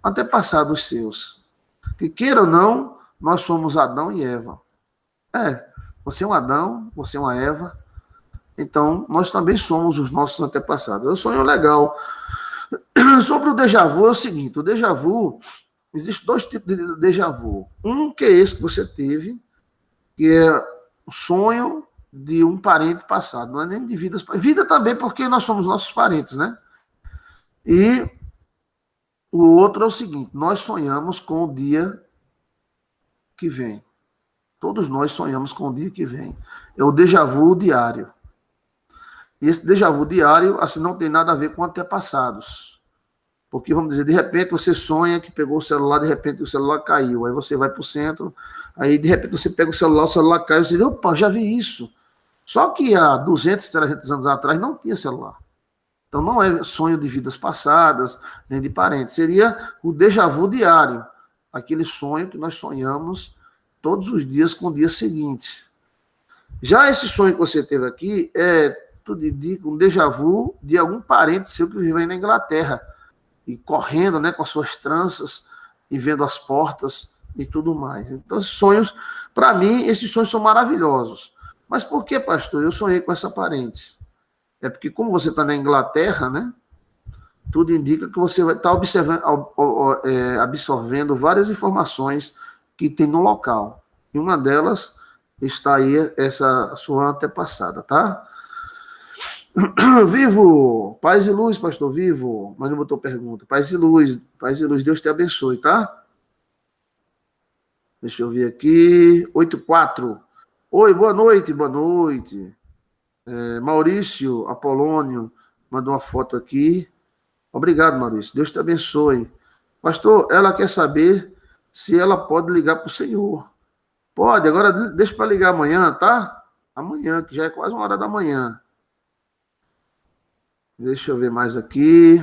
antepassados seus. Que queira ou não, nós somos Adão e Eva. Você é um Adão, você é uma Eva, então nós também somos os nossos antepassados. É um sonho legal. Sobre o déjà vu é o seguinte, o déjà vu, existem dois tipos de déjà vu. Um que é esse que você teve, que é o sonho de um parente passado, não é nem de vidas, vida também porque nós somos nossos parentes, né? E o outro é o seguinte, nós sonhamos com o dia que vem. Todos nós sonhamos com o dia que vem. É o déjà vu diário. E esse déjà vu diário, assim, não tem nada a ver com antepassados. Porque, vamos dizer, de repente você sonha que pegou o celular, de repente o celular caiu. Aí você vai para o centro, aí de repente você pega o celular caiu, você diz, opa, já vi isso. Só que há 200, 300 anos atrás não tinha celular. Então não é sonho de vidas passadas, nem de parentes. Seria o déjà vu diário. Aquele sonho que nós sonhamos todos os dias com o dia seguinte. Já esse sonho que você teve aqui tudo indica um déjà vu de algum parente seu que vive aí na Inglaterra e correndo, né, com as suas tranças e vendo as portas e tudo mais. Então, esses sonhos, para mim, esses sonhos são maravilhosos. Mas por que, pastor? Eu sonhei com essa parente. É porque, como você está na Inglaterra, né, tudo indica que você vai estar absorvendo várias informações que tem no local. E uma delas está aí, essa sua antepassada, tá? Vivo, paz e luz, pastor, vivo, mas não botou pergunta. Paz e luz, Deus te abençoe, tá? Deixa eu ver aqui, 84. Oi, boa noite, boa noite. Maurício Apolônio mandou uma foto aqui. Obrigado, Maurício, Deus te abençoe. Pastor, ela quer saber se ela pode ligar para o Senhor. Pode, agora deixa para ligar amanhã, tá? Amanhã, que já é quase 1h da manhã. Deixa eu ver mais aqui.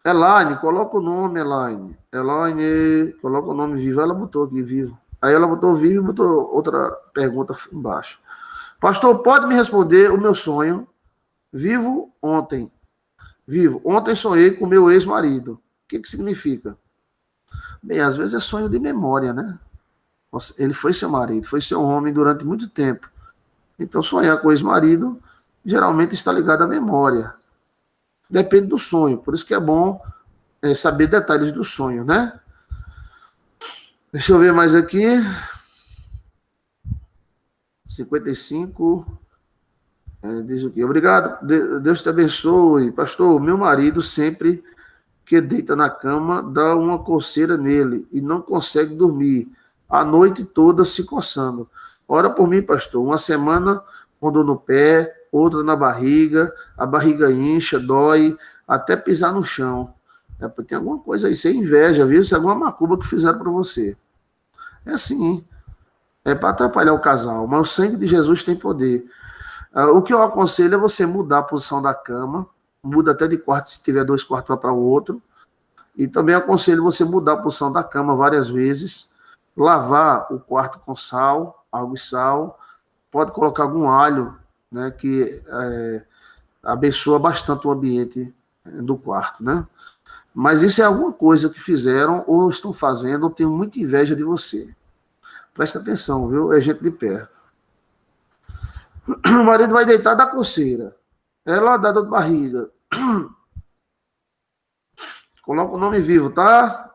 Elaine, coloca o nome, Elaine. Elaine, coloca o nome vivo. Ela botou aqui, vivo. Aí ela botou vivo e botou outra pergunta embaixo. Pastor, pode me responder o meu sonho? Vivo ontem. Vivo. Ontem sonhei com meu ex-marido. O que significa? Bem, às vezes é sonho de memória, né? Ele foi seu marido, foi seu homem durante muito tempo. Então, sonhar com o ex-marido geralmente está ligado à memória. Depende do sonho. Por isso que é bom saber detalhes do sonho, né? Deixa eu ver mais aqui. 55. Diz o quê? Obrigado. Deus te abençoe. Pastor, meu marido sempre que deita na cama dá uma coceira nele e não consegue dormir. A noite toda se coçando. Ora por mim, pastor. Uma semana com dor no pé, outra na barriga, a barriga incha, dói, até pisar no chão. Tem alguma coisa aí, isso é inveja, viu? Isso é alguma macumba que fizeram para você. É assim, É para atrapalhar o casal, mas o sangue de Jesus tem poder. O que eu aconselho é você mudar a posição da cama, muda até de quarto, se tiver 2 quartos, vai para o outro. E também aconselho você mudar a posição da cama várias vezes, lavar o quarto com sal, água e sal, pode colocar algum alho, né, que abençoa bastante o ambiente do quarto, né? Mas isso é alguma coisa que fizeram ou estão fazendo, ou tenho muita inveja de você. Presta atenção, viu? É gente de perto. O marido vai deitar da coceira. Ela dá dor de barriga. Coloca o nome vivo, tá?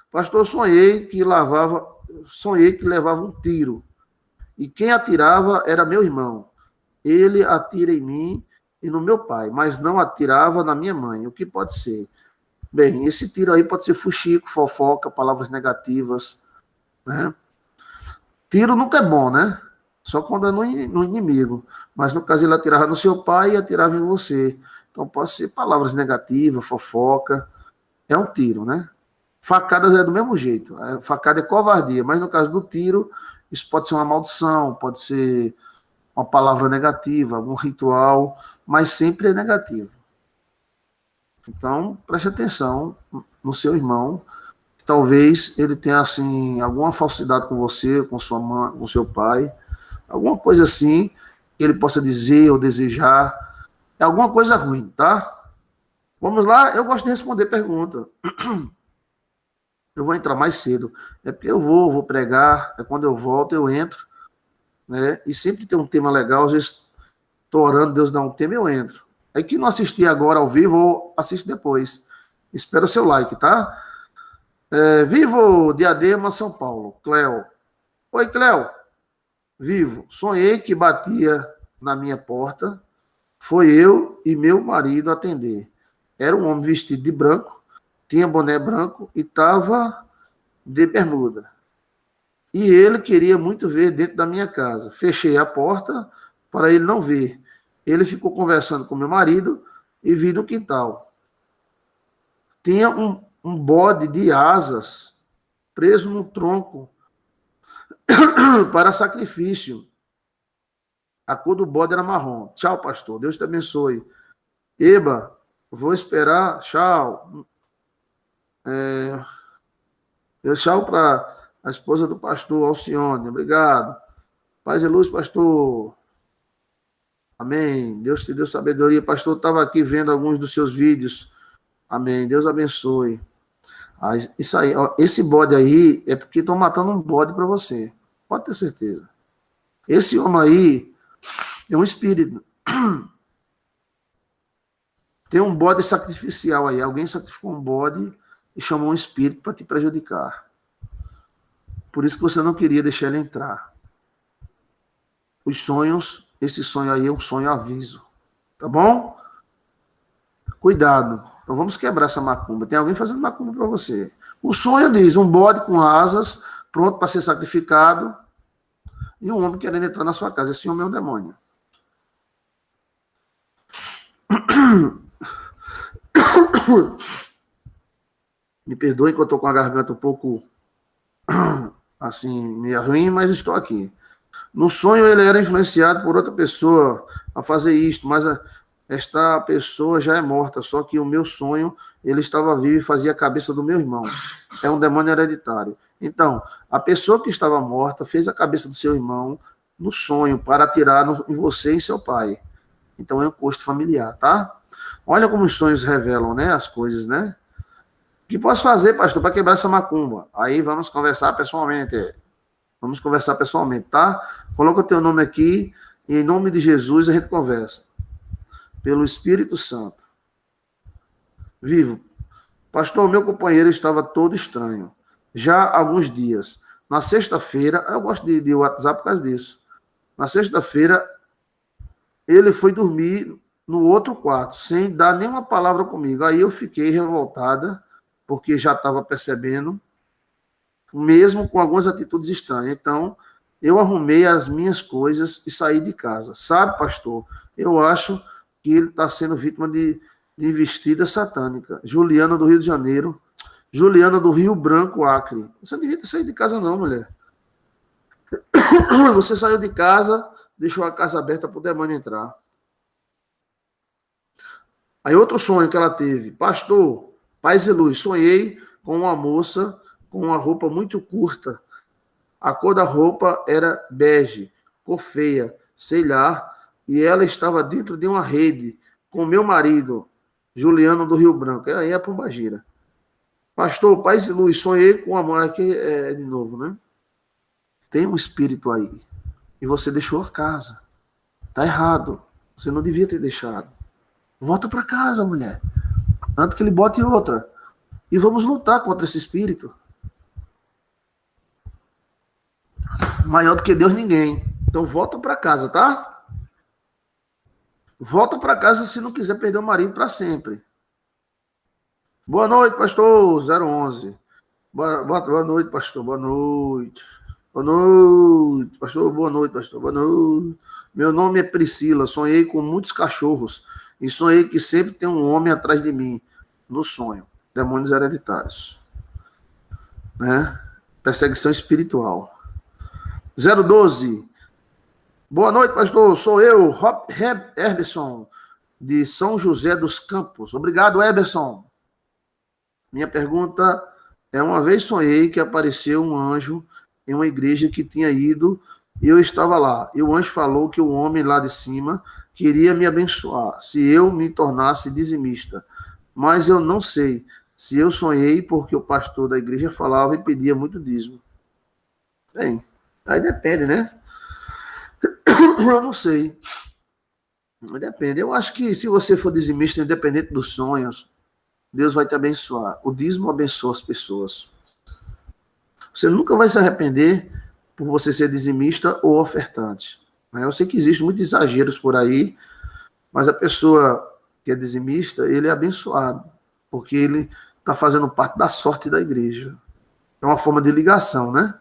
Pastor, sonhei que levava um tiro. E quem atirava era meu irmão. Ele atira em mim e no meu pai, mas não atirava na minha mãe. O que pode ser? Bem, esse tiro aí pode ser fuxico, fofoca, palavras negativas, né? Tiro nunca é bom, né? Só quando é no inimigo. Mas no caso ele atirava no seu pai e atirava em você. Então pode ser palavras negativas, fofoca. É um tiro, né? Facadas é do mesmo jeito. Facada é covardia, mas no caso do tiro, isso pode ser uma maldição, pode ser uma palavra negativa, algum ritual, mas sempre é negativo. Então, preste atenção no seu irmão. Talvez ele tenha assim alguma falsidade com você, com sua mãe, com seu pai, alguma coisa assim que ele possa dizer ou desejar, é alguma coisa ruim, tá? Vamos lá, eu gosto de responder pergunta. Eu vou entrar mais cedo, é porque eu vou pregar, é quando eu volto eu entro, né? E sempre tem um tema legal, às vezes estou orando, Deus dá um tema, eu entro. Aí quem não assistir agora ao vivo, assiste depois. Espera o seu like, tá? Vivo, Diadema, São Paulo. Cléo. Oi, Cléo. Vivo. Sonhei que batia na minha porta. Foi eu e meu marido atender. Era um homem vestido de branco, tinha boné branco e estava de bermuda. E ele queria muito ver dentro da minha casa. Fechei a porta para ele não ver. Ele ficou conversando com meu marido e vi no quintal. Tinha um bode de asas preso no tronco para sacrifício. A cor do bode era marrom. Tchau, pastor. Deus te abençoe. Eba, vou esperar. Tchau. Tchau para a esposa do pastor, Alcione. Obrigado. Paz e luz, pastor. Amém. Deus te deu sabedoria. Pastor, estava aqui vendo alguns dos seus vídeos. Amém. Deus abençoe. Isso aí, ó, esse bode aí é porque estão matando um bode para você. Pode ter certeza. Esse homem aí é um espírito. Tem um bode sacrificial aí. Alguém sacrificou um bode e chamou um espírito para te prejudicar. Por isso que você não queria deixar ele entrar. Os sonhos, esse sonho aí é um sonho aviso. Tá bom? Cuidado. Então vamos quebrar essa macumba. Tem alguém fazendo macumba para você. O sonho diz um bode com asas, pronto para ser sacrificado, e um homem querendo entrar na sua casa. Esse homem é um demônio. Me perdoe que eu estou com a garganta um pouco assim, meio ruim, mas estou aqui. No sonho ele era influenciado por outra pessoa a fazer isto, mas esta pessoa já é morta, só que o meu sonho, ele estava vivo e fazia a cabeça do meu irmão. É um demônio hereditário. Então, a pessoa que estava morta fez a cabeça do seu irmão no sonho para atirar em você e seu pai. Então é um custo familiar, tá? Olha como os sonhos revelam, né, as coisas, né? O que posso fazer, pastor, para quebrar essa macumba? Aí vamos conversar pessoalmente. Vamos conversar pessoalmente, tá? Coloca o teu nome aqui e em nome de Jesus a gente conversa. Pelo Espírito Santo. Vivo. Pastor, meu companheiro estava todo estranho. Já há alguns dias. Na sexta-feira, eu gosto de WhatsApp por causa disso. Na sexta-feira, ele foi dormir no outro quarto, sem dar nenhuma palavra comigo. Aí eu fiquei revoltada, porque já estava percebendo, mesmo com algumas atitudes estranhas. Então, eu arrumei as minhas coisas e saí de casa. Sabe, pastor, eu acho que ele está sendo vítima de investida satânica. Juliana, do Rio de Janeiro. Juliana, do Rio Branco, Acre. Você não devia ter saído de casa não, mulher. Você saiu de casa, deixou a casa aberta para o demônio entrar. Aí outro sonho que ela teve. Pastor, paz e luz, sonhei com uma moça com uma roupa muito curta. A cor da roupa era bege, cor feia, sei lá, e ela estava dentro de uma rede com meu marido, Juliano do Rio Branco. Aí é a Pombagira. Pastor, paz e luz, sonhei com uma mulher aqui de novo, né? Tem um espírito aí. E você deixou a casa. Tá errado. Você não devia ter deixado. Volta para casa, mulher. Antes que ele bote outra. E vamos lutar contra esse espírito. Maior do que Deus, ninguém. Então volta para casa, tá? Volta para casa se não quiser perder o marido para sempre. Boa noite, pastor 011. Boa noite, pastor. Boa noite. Boa noite, pastor. Boa noite, pastor. Boa noite. Meu nome é Priscila. Sonhei com muitos cachorros e sonhei que sempre tem um homem atrás de mim no sonho. Demônios hereditários. Né? Perseguição espiritual. 012. Boa noite, pastor. Sou eu, Herberson, de São José dos Campos. Obrigado, Herberson. Minha pergunta é: uma vez sonhei que apareceu um anjo em uma igreja que tinha ido e eu estava lá. E o anjo falou que o homem lá de cima queria me abençoar se eu me tornasse dizimista. Mas eu não sei se eu sonhei porque o pastor da igreja falava e pedia muito dízimo. Bem, aí depende, né? Eu não sei. Depende. Eu acho que se você for dizimista, independente dos sonhos, Deus vai te abençoar. O dízimo abençoa as pessoas. Você nunca vai se arrepender por você ser dizimista ou ofertante. Eu sei que existem muitos exageros por aí, mas a pessoa que é dizimista, ele é abençoado, porque ele está fazendo parte da sorte da igreja. É uma forma de ligação, né?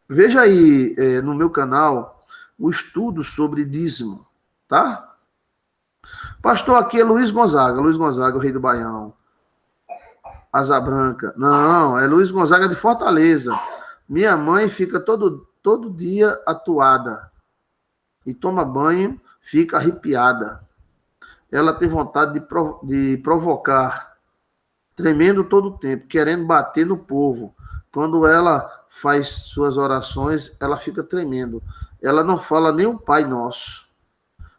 Veja aí no meu canal o estudo sobre dízimo, tá? Pastor, aqui é Luiz Gonzaga, o rei do Baião. Asa Branca. Não, é Luiz Gonzaga de Fortaleza. Minha mãe fica todo dia atuada e toma banho, fica arrepiada. Ela tem vontade de provocar, tremendo todo o tempo, querendo bater no povo. Quando ela faz suas orações, ela fica tremendo. Ela não fala nem o Pai Nosso.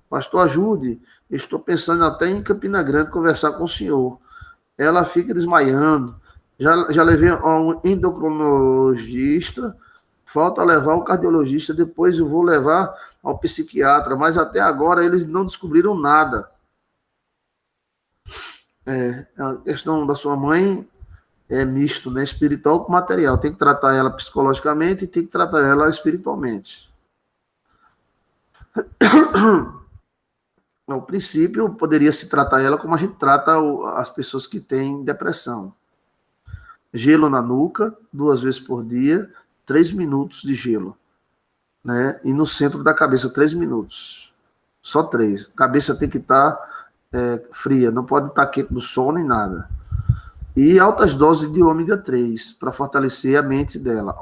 Pastor, ajude. Estou pensando até em Campina Grande conversar com o senhor. Ela fica desmaiando. Já levei a um endocrinologista, falta levar o cardiologista, depois eu vou levar ao psiquiatra, mas até agora eles não descobriram nada. A questão da sua mãe é misto, né? Espiritual com material. Tem que tratar ela psicologicamente e tem que tratar ela espiritualmente. No princípio, poderia se tratar ela como a gente trata as pessoas que têm depressão. Gelo na nuca, 2 vezes por dia, 3 minutos de gelo. Né? E no centro da cabeça, 3 minutos. Só 3. A cabeça tem que estar fria, não pode estar quente do sol nem nada. E altas doses de ômega 3, para fortalecer a mente dela.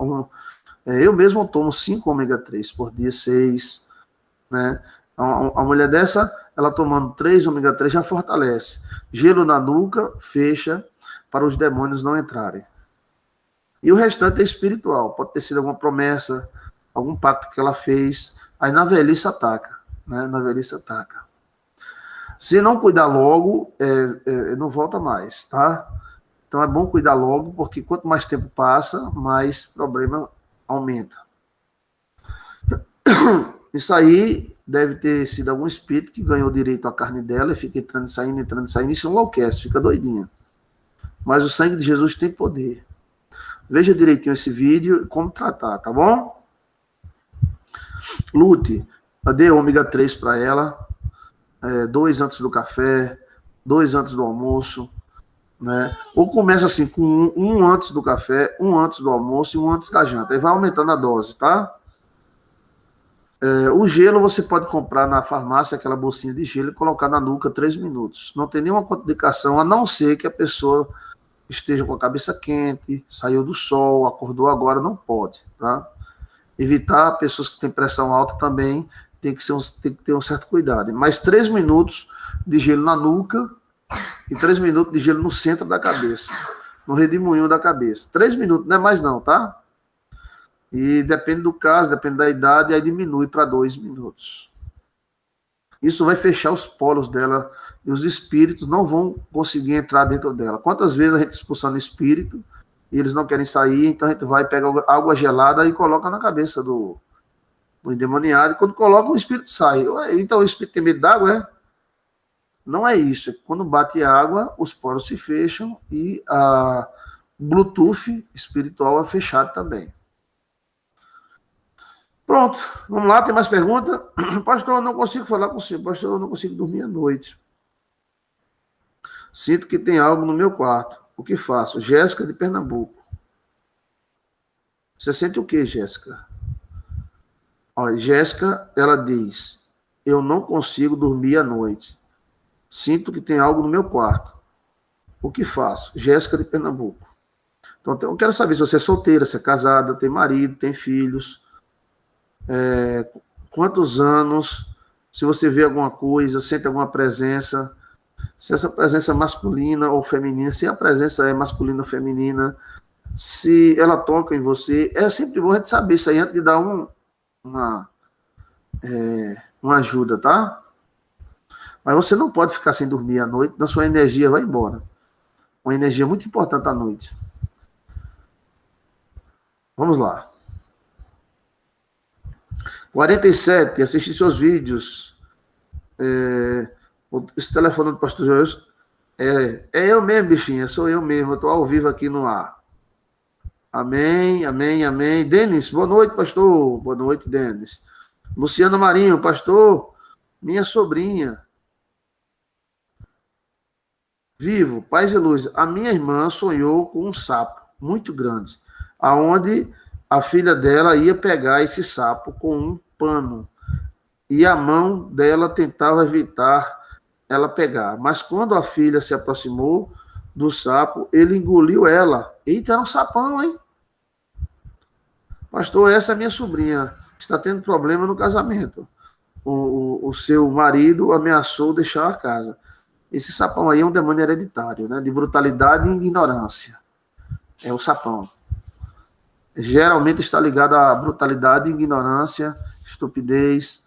Eu mesmo tomo 5 ômega 3 por dia, 6. Né? A mulher dessa, ela tomando 3 ômega 3 já fortalece. Gelo na nuca, fecha, para os demônios não entrarem. E o restante é espiritual. Pode ter sido alguma promessa, algum pacto que ela fez. Aí na velhice ataca. Né? Na velhice ataca. Se não cuidar logo, não volta mais, tá? Então é bom cuidar logo, porque quanto mais tempo passa, mais problema aumenta. Isso aí deve ter sido algum espírito que ganhou direito à carne dela e fica entrando e saindo, entrando e saindo. Isso enlouquece, fica doidinha. Mas o sangue de Jesus tem poder. Veja direitinho esse vídeo e como tratar, tá bom? Lute. Dê ômega 3 para ela. 2 antes do café, 2 antes do almoço. Né? Ou começa assim, com um antes do café, um antes do almoço e um antes da janta. Aí vai aumentando a dose, tá? O gelo você pode comprar na farmácia, aquela bolsinha de gelo, e colocar na nuca 3 minutos. Não tem nenhuma contraindicação, a não ser que a pessoa esteja com a cabeça quente, saiu do sol, acordou agora, não pode, tá? evitar pessoas que têm pressão alta também, tem que ter um certo cuidado. Mas 3 minutos de gelo na nuca e 3 minutos de gelo no centro da cabeça, no redemoinho da cabeça. 3 minutos, não é mais não, tá? E depende do caso, depende da idade, aí diminui para 2 minutos. Isso vai fechar os polos dela e os espíritos não vão conseguir entrar dentro dela. Quantas vezes a gente expulsando espírito e eles não querem sair, então a gente vai pegar água gelada e coloca na cabeça do endemoniado, e quando coloca o espírito sai. Então o espírito tem medo d'água, é? Não é isso. Quando bate água, os poros se fecham e o Bluetooth espiritual é fechado também. Pronto, vamos lá, tem mais pergunta? Pastor, eu não consigo falar com o senhor. Pastor, eu não consigo dormir à noite. Sinto que tem algo no meu quarto. O que faço? Jéssica de Pernambuco. Você sente o que, Jéssica? Olha, Jéssica, ela diz, eu não consigo dormir à noite. Sinto que tem algo no meu quarto. O que faço? Jéssica de Pernambuco. Então, eu quero saber se você é solteira, se é casada, tem marido, tem filhos. Quantos anos, se você vê alguma coisa, sente alguma presença, se essa presença é masculina ou feminina, se a presença é masculina ou feminina, se ela toca em você, é sempre bom a gente saber isso aí antes de dar uma ajuda, tá? Mas você não pode ficar sem dormir à noite, a sua energia vai embora. Uma energia muito importante à noite. Vamos lá. 47, assistir seus vídeos. Esse telefone do pastor Joel é eu mesmo, bichinha, sou eu mesmo, eu estou ao vivo aqui no ar. Amém, amém, amém. Denis, boa noite, pastor. Boa noite, Denis. Luciana Marinho, pastor, minha sobrinha. Vivo, paz e luz. A minha irmã sonhou com um sapo muito grande, aonde a filha dela ia pegar esse sapo com um pano e a mão dela tentava evitar ela pegar. Mas quando a filha se aproximou do sapo, ele engoliu ela. Eita, era um sapão, hein? Pastor, essa é minha sobrinha. Está tendo problema no casamento. O seu marido ameaçou deixar a casa. Esse sapão aí é um demônio hereditário, né? De brutalidade e ignorância. É o sapão. Geralmente está ligado à brutalidade, ignorância, estupidez.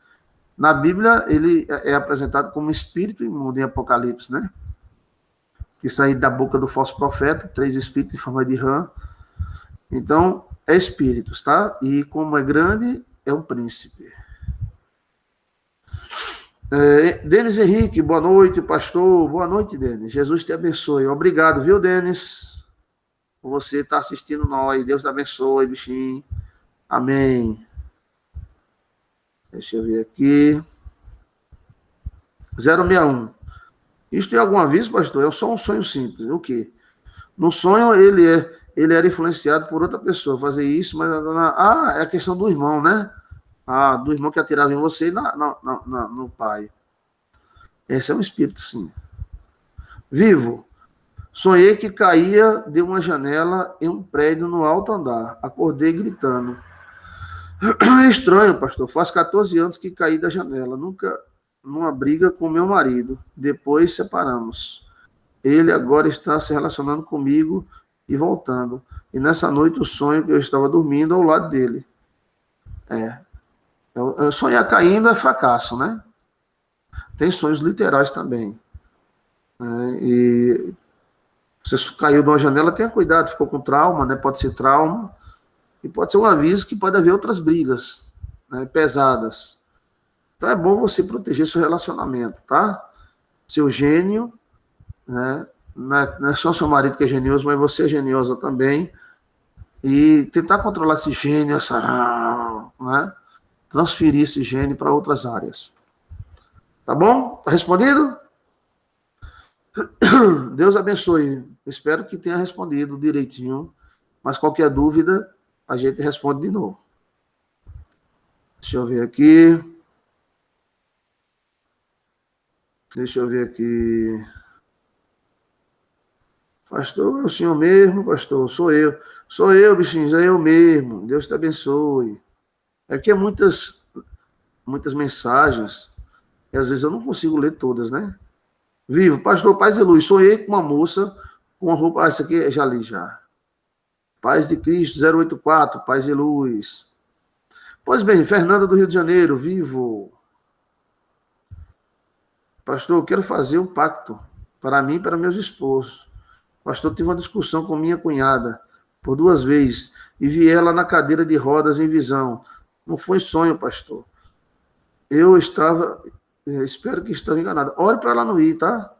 Na Bíblia, ele é apresentado como espírito imundo em Apocalipse, né? Que saiu da boca do falso profeta, 3 espíritos em forma de rã. Então, é espíritos, tá? E como é grande, é um príncipe. Denis Henrique, boa noite, pastor. Boa noite, Denis. Jesus te abençoe. Obrigado, viu, Denis? Por você estar assistindo nós. Deus te abençoe, bichinho. Amém. Deixa eu ver aqui. 061. Isto tem algum aviso, pastor? É só um sonho simples. O quê? No sonho, ele era influenciado por outra pessoa fazer isso, mas... é a questão do irmão, né? Do irmão que atirava em você e no pai. Esse é um espírito, sim. Vivo. Sonhei que caía de uma janela em um prédio no alto andar. Acordei gritando. Estranho, pastor. Faz 14 anos que caí da janela. Nunca numa briga com meu marido. Depois separamos. Ele agora está se relacionando comigo e voltando. E nessa noite o sonho que eu estava dormindo ao lado dele. Sonhar caindo é fracasso, né? Tem sonhos literais também. E você caiu de uma janela, tenha cuidado, ficou com trauma, né? Pode ser trauma. E pode ser um aviso que pode haver outras brigas, né, pesadas. Então é bom você proteger seu relacionamento, tá? Seu gênio, né? Não é só seu marido que é genioso, mas você é geniosa também. E tentar controlar esse gênio, né? Transferir esse gênio para outras áreas. Tá bom? Tá respondido? Deus abençoe. Espero que tenha respondido direitinho. Mas qualquer dúvida, a gente responde de novo. Deixa eu ver aqui. Pastor, é o senhor mesmo, pastor? Sou eu. Sou eu, bichinho, é eu mesmo. Deus te abençoe. É que é muitas mensagens, e às vezes eu não consigo ler todas, né? Vivo, pastor Paz e Luz, sonhei com uma moça com uma roupa, isso aqui eu já li já. Paz de Cristo 084, Paz e Luz. Pois bem, Fernanda do Rio de Janeiro, vivo. Pastor, eu quero fazer um pacto para mim e para meus esposos. Pastor, tive uma discussão com minha cunhada por 2 vezes e vi ela na cadeira de rodas em visão. Não foi sonho, pastor. Eu estava, espero que esteja enganado. Ore para ela não ir, tá?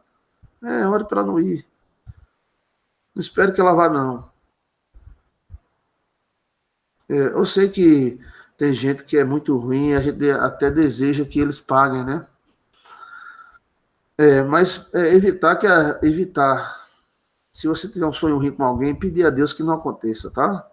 Ore para ela não ir. Não espero que ela vá, não. Eu sei que tem gente que é muito ruim, a gente até deseja que eles paguem, né? Mas evitar. Se você tiver um sonho ruim com alguém, pedir a Deus que não aconteça, tá?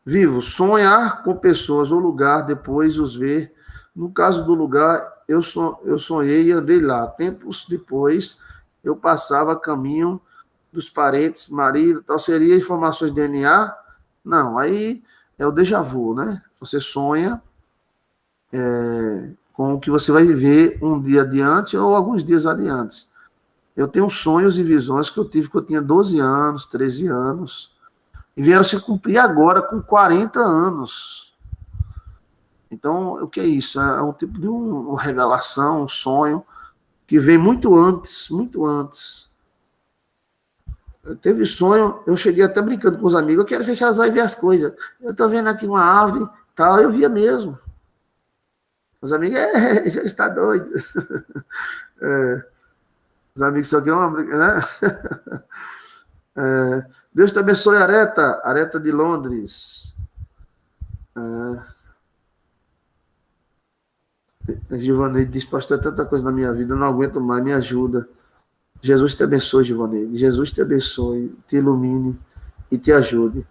Vivo, sonhar com pessoas ou lugar, depois os ver. No caso do lugar, eu sonhei e andei lá. Tempos depois, eu passava caminho dos parentes, marido, tal. Seria informações de DNA? Não, aí é o déjà vu, né? Você sonha com o que você vai viver um dia adiante ou alguns dias adiante. Eu tenho sonhos e visões que eu tive quando eu tinha 12 anos, 13 anos, e vieram se cumprir agora com 40 anos. Então, o que é isso? É um tipo de uma revelação, um sonho, que vem muito antes, muito antes. Teve sonho, eu cheguei até brincando com os amigos, eu quero fechar os olhos e ver as coisas. Eu estou vendo aqui uma árvore, tal, eu via mesmo. Os amigos, já está doido. Os amigos só querem uma briga, né? Deus te abençoe, Areta de Londres. Givaneide diz, pastor, é tanta coisa na minha vida, eu não aguento mais, me ajuda. Jesus te abençoe, Givaneide. Jesus te abençoe, te ilumine e te ajude.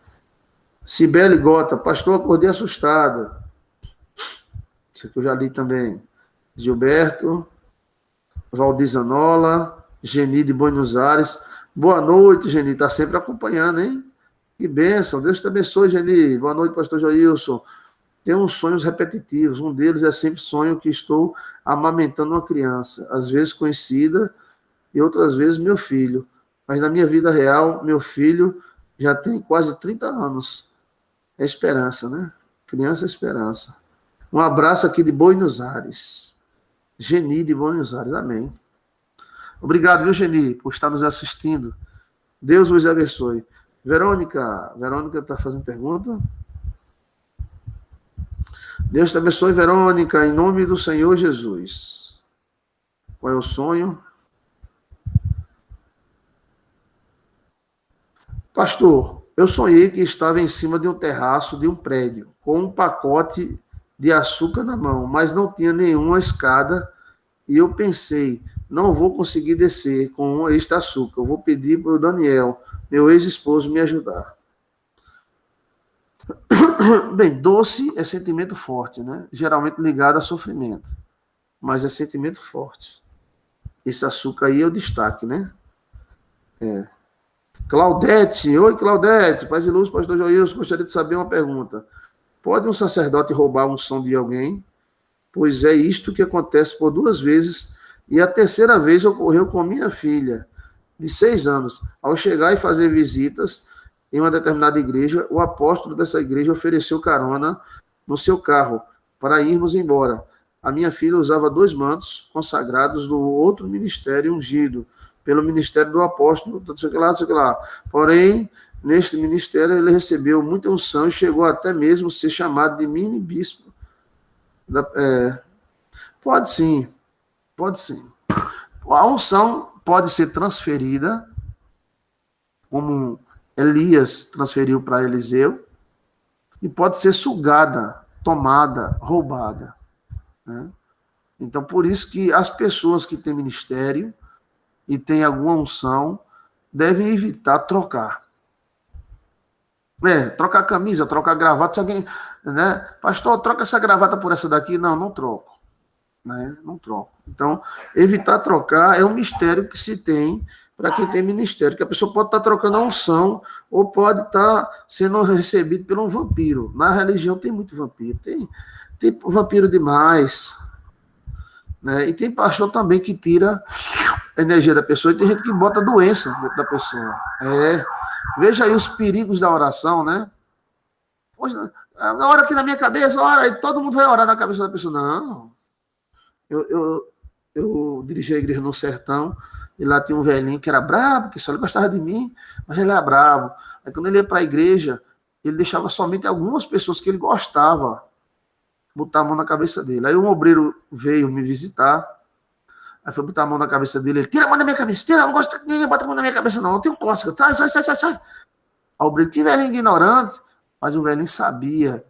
Cibele Gota, pastor, acordei assustada. Isso aqui eu já li também. Gilberto, Valdir Zanola, Geni de Buenos Aires. Boa noite, Geni, está sempre acompanhando, hein? Que bênção, Deus te abençoe, Geni. Boa noite, pastor Joilson. Tenho uns sonhos repetitivos, um deles é sempre sonho que estou amamentando uma criança, às vezes conhecida e outras vezes meu filho. Mas na minha vida real, meu filho já tem quase 30 anos. É esperança, né? Criança é esperança. Um abraço aqui de Buenos Aires. Geni de Buenos Aires, amém. Obrigado, viu, Geni, por estar nos assistindo. Deus vos abençoe. Verônica está fazendo pergunta? Deus te abençoe, Verônica, em nome do Senhor Jesus. Qual é o sonho? Pastor, eu sonhei que estava em cima de um terraço de um prédio, com um pacote de açúcar na mão, mas não tinha nenhuma escada, e eu pensei, não vou conseguir descer com este açúcar, eu vou pedir para o Daniel, meu ex-esposo, me ajudar. Bem, doce é sentimento forte, né? Geralmente ligado a sofrimento, mas é sentimento forte. Esse açúcar aí é o destaque, né? Claudete, oi Claudete, paz e luz, pastor Joilson, gostaria de saber uma pergunta. Pode um sacerdote roubar a unção de alguém? Pois é isto que acontece por 2 vezes, e a terceira vez ocorreu com minha filha, de 6 anos. Ao chegar e fazer visitas em uma determinada igreja, o apóstolo dessa igreja ofereceu carona no seu carro para irmos embora. A minha filha usava 2 mantos consagrados do outro ministério ungido, pelo ministério do apóstolo, sei lá. Porém, neste ministério ele recebeu muita unção e chegou até mesmo a ser chamado de mini-bispo. Pode sim. A unção pode ser transferida, como Elias transferiu para Eliseu, e pode ser sugada, tomada, roubada. Né? Então, por isso que as pessoas que têm ministério e têm alguma unção devem evitar trocar. Trocar camisa, trocar gravata. Se alguém, né? Pastor, troca essa gravata por essa daqui. Não troco. Né? Não troco. Então, evitar trocar é um mistério que se tem para quem tem ministério, que a pessoa pode estar trocando a unção ou pode estar sendo recebido por um vampiro. Na religião tem muito vampiro, tem vampiro demais, né? E tem pastor também que tira a energia da pessoa e tem gente que bota doença dentro da pessoa. Veja aí os perigos da oração, né? Poxa, na hora que na minha cabeça, ora, e todo mundo vai orar na cabeça da pessoa. Não. Eu dirigi a igreja no sertão, e lá tinha um velhinho que era brabo, que só ele gostava de mim, mas ele era brabo. Aí quando ele ia para a igreja, ele deixava somente algumas pessoas que ele gostava botar a mão na cabeça dele. Aí um obreiro veio me visitar, aí foi botar a mão na cabeça dele, ele, tira a mão da minha cabeça, tira, eu não gosto que ninguém bota a mão na minha cabeça não, eu tenho cócega, sai. Aí o obreiro, que velhinho ignorante, mas o velhinho sabia.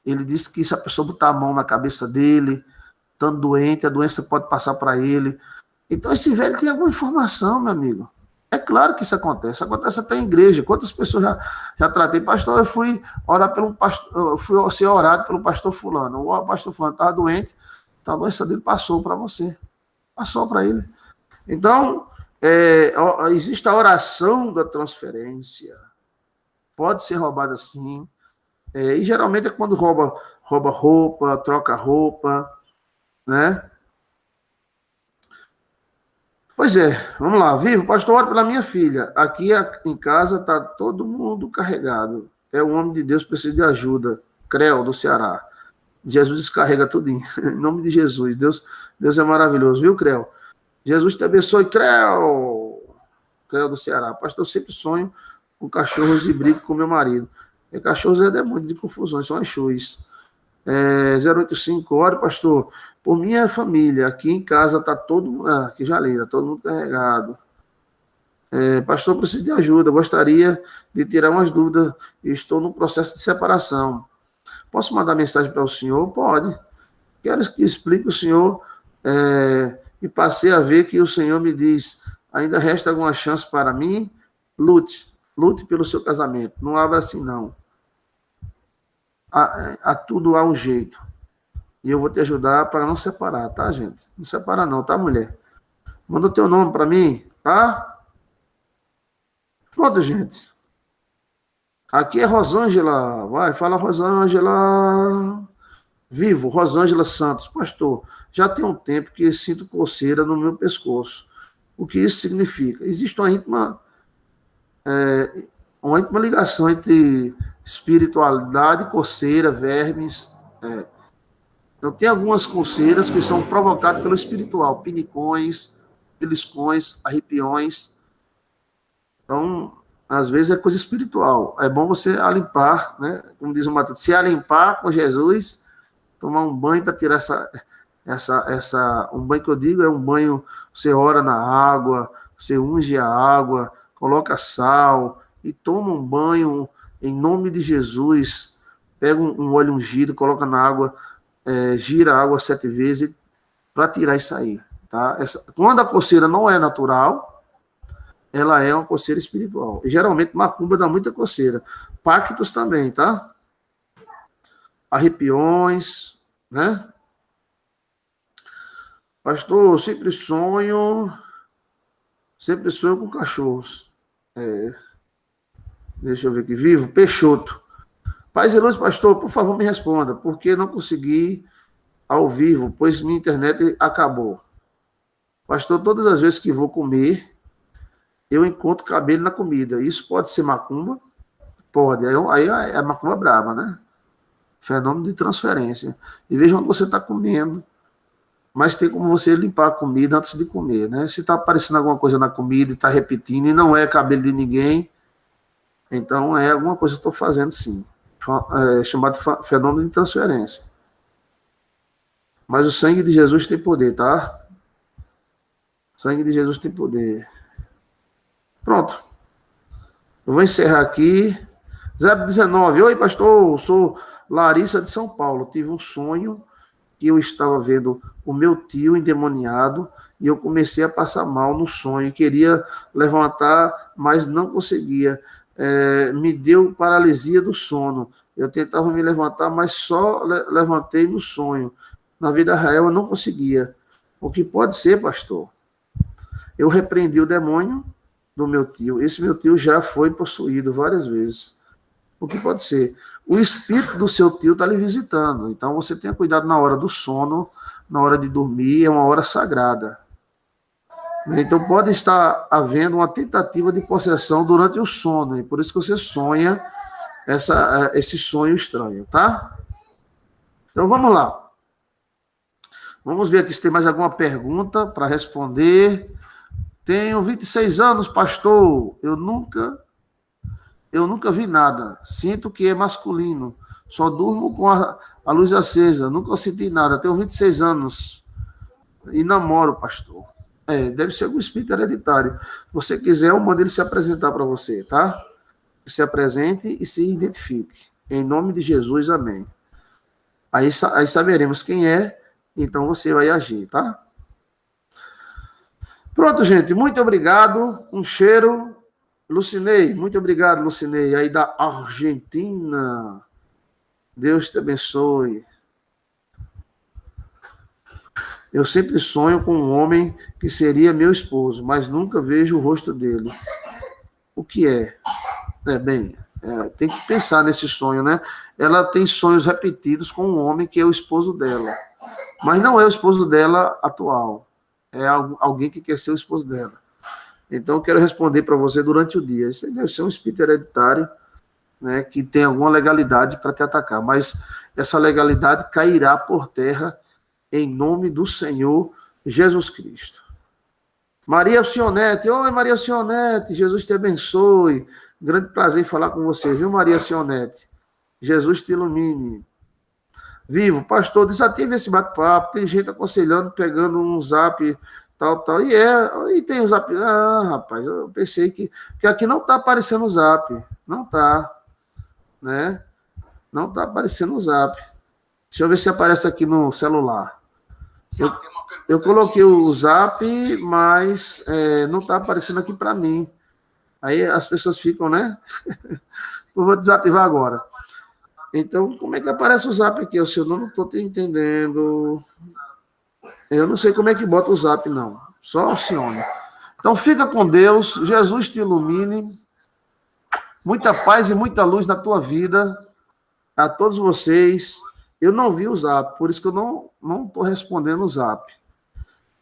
Ele disse que se a pessoa botar a mão na cabeça dele, estando doente, a doença pode passar para ele. Então esse velho tem alguma informação, meu amigo. É claro que isso acontece até em igreja. Quantas pessoas já tratei? Pastor, eu fui orar pelo pastor, eu fui ser orado pelo pastor fulano. O pastor fulano estava doente, então a doença dele passou para você. Passou para ele. Então, existe a oração da transferência. Pode ser roubada sim. E geralmente é quando rouba roupa, troca roupa, né? Pois é, vamos lá. Vivo, pastor, ore pela minha filha. Aqui em casa está todo mundo carregado. É um homem de Deus, precisa de ajuda. Creu, do Ceará. Jesus descarrega tudinho. Em nome de Jesus. Deus é maravilhoso, viu, Creu? Jesus te abençoe, Creu. Creu do Ceará. Pastor, eu sempre sonho com cachorros e brigo com meu marido. E cachorros é demônio de confusões, são Exus. 085, ore, pastor, por minha família, aqui em casa está todo mundo, aqui já li, todo mundo carregado. Pastor, preciso de ajuda, gostaria de tirar umas dúvidas, estou no processo de separação. Posso mandar mensagem para o senhor? Pode. Quero que explique o senhor, e passei a ver que o senhor me diz, ainda resta alguma chance para mim? Lute pelo seu casamento, não abra assim não. A tudo há um jeito. E eu vou te ajudar para não separar, tá, gente? Não separa não, tá, mulher? Manda o teu nome para mim, tá? Pronto, gente. Aqui é Rosângela. Vai, fala, Rosângela. Vivo, Rosângela Santos. Pastor, já tem um tempo que sinto coceira no meu pescoço. O que isso significa? Existe uma íntima ligação entre espiritualidade, coceira, vermes. Então, tem algumas coceiras que são provocadas pelo espiritual, pinicões, beliscões, arrepiões. Então, às vezes é coisa espiritual. É bom você alimpar, né? Como diz o Mateus, se alimpar com Jesus, tomar um banho para tirar um banho que eu digo é um banho, você ora na água, você unge a água, coloca sal e toma um banho em nome de Jesus, pega um óleo ungido, coloca na água, gira a água 7 vezes para tirar isso aí. Tá? Quando a coceira não é natural, ela é uma coceira espiritual. E, geralmente macumba dá muita coceira. Pactos também, tá? Arrepiões, né? Pastor, sempre sonho com cachorros. Deixa eu ver aqui. Vivo, Peixoto. Paz e luz, pastor, por favor, me responda. Por que não consegui ao vivo, pois minha internet acabou? Pastor, todas as vezes que vou comer, eu encontro cabelo na comida. Isso pode ser macumba? Pode. Aí é a macumba braba, né? Fenômeno de transferência. E veja onde você está comendo. Mas tem como você limpar a comida antes de comer, né? Se está aparecendo alguma coisa na comida e está repetindo, e não é cabelo de ninguém, então é alguma coisa que eu estou fazendo sim. Chamado fenômeno de transferência. Mas o sangue de Jesus tem poder, tá? O sangue de Jesus tem poder. Pronto. Eu vou encerrar aqui. 019. Oi, pastor. Sou Larissa de São Paulo. Tive um sonho que eu estava vendo o meu tio endemoniado e eu comecei a passar mal no sonho. Queria levantar, mas não conseguia. Me deu paralisia do sono. Eu tentava me levantar, mas só levantei no sonho. Na vida real eu não conseguia. O que pode ser, pastor? Eu repreendi o demônio do meu tio. Esse meu tio já foi possuído várias vezes. O que pode ser? O espírito do seu tio está lhe visitando. Então você tenha cuidado na hora do sono, na hora de dormir, é uma hora sagrada. Então pode estar havendo uma tentativa de possessão durante o sono, e por isso que você sonha esse sonho estranho, tá? Então vamos lá. Vamos ver aqui se tem mais alguma pergunta para responder. Tenho 26 anos, pastor. Eu nunca vi nada. Sinto que é masculino. Só durmo com a luz acesa. Nunca senti nada. Tenho 26 anos e namoro, pastor. Deve ser algum espírito hereditário. Se você quiser, eu mando ele se apresentar para você, tá? Se apresente e se identifique. Em nome de Jesus, amém. Aí saberemos quem é, então você vai agir, tá? Pronto, gente. Muito obrigado. Um cheiro. Lucinei, muito obrigado, Lucinei, aí da Argentina. Deus te abençoe. Eu sempre sonho com um homem que seria meu esposo, mas nunca vejo o rosto dele. O que é? Tem que pensar nesse sonho, né? Ela tem sonhos repetidos com um homem que é o esposo dela, mas não é o esposo dela atual. É alguém que quer ser o esposo dela. Então, eu quero responder para você durante o dia. Isso deve ser um espírito hereditário, né, que tem alguma legalidade para te atacar, mas essa legalidade cairá por terra em nome do Senhor Jesus Cristo. Maria Sionete, oi Maria Sionete, Jesus te abençoe. Grande prazer em falar com você, viu, Maria Sionete? Jesus te ilumine. Vivo, pastor, desative esse bate-papo. Tem gente aconselhando, pegando um zap, tal. E tem o zap. Rapaz, eu pensei que aqui não está aparecendo o zap. Não está, né? Não está aparecendo o zap. Deixa eu ver se aparece aqui no celular. Eu coloquei o zap, mas não está aparecendo aqui para mim. Aí as pessoas ficam, né? Eu vou desativar agora. Então, como é que aparece o zap aqui? Eu não estou te entendendo. Eu não sei como é que bota o zap, não. Só Alcione. Então, fica com Deus. Jesus te ilumine. Muita paz e muita luz na tua vida. A todos vocês. Eu não vi o zap, por isso que eu não estou respondendo o zap.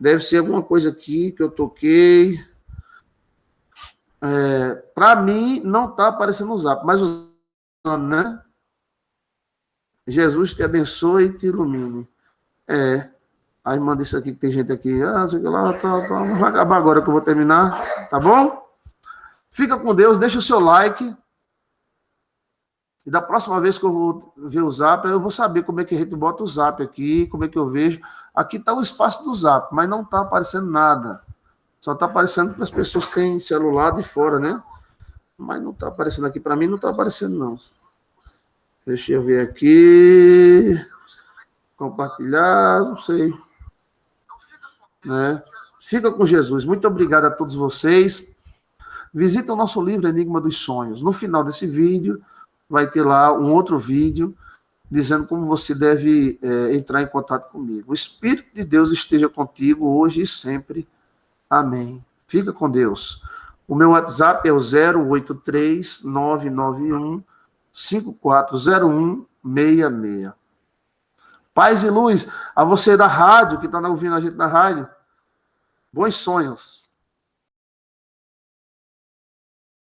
Deve ser alguma coisa aqui que eu toquei. Para mim, não está aparecendo o zap. Mas usando, né? Jesus te abençoe e te ilumine. A irmã disse aqui que tem gente aqui. Sei lá, tá. Vai acabar agora que eu vou terminar. Tá bom? Fica com Deus, deixa o seu like. E da próxima vez que eu vou ver o zap, eu vou saber como é que a gente bota o zap aqui, como é que eu vejo. Aqui está o espaço do zap, mas não está aparecendo nada. Só está aparecendo para as pessoas que têm celular de fora, né? Mas não está aparecendo aqui. Para mim não está aparecendo, não. Deixa eu ver aqui. Compartilhar, não sei. Né? Fica com Jesus. Muito obrigado a todos vocês. Visita o nosso livro Enigma dos Sonhos. No final desse vídeo, vai ter lá um outro vídeo dizendo como você deve entrar em contato comigo. O Espírito de Deus esteja contigo hoje e sempre. Amém. Fica com Deus. O meu WhatsApp é o 083 991 540166. Paz e luz a você da rádio, que está ouvindo a gente na rádio. Bons sonhos.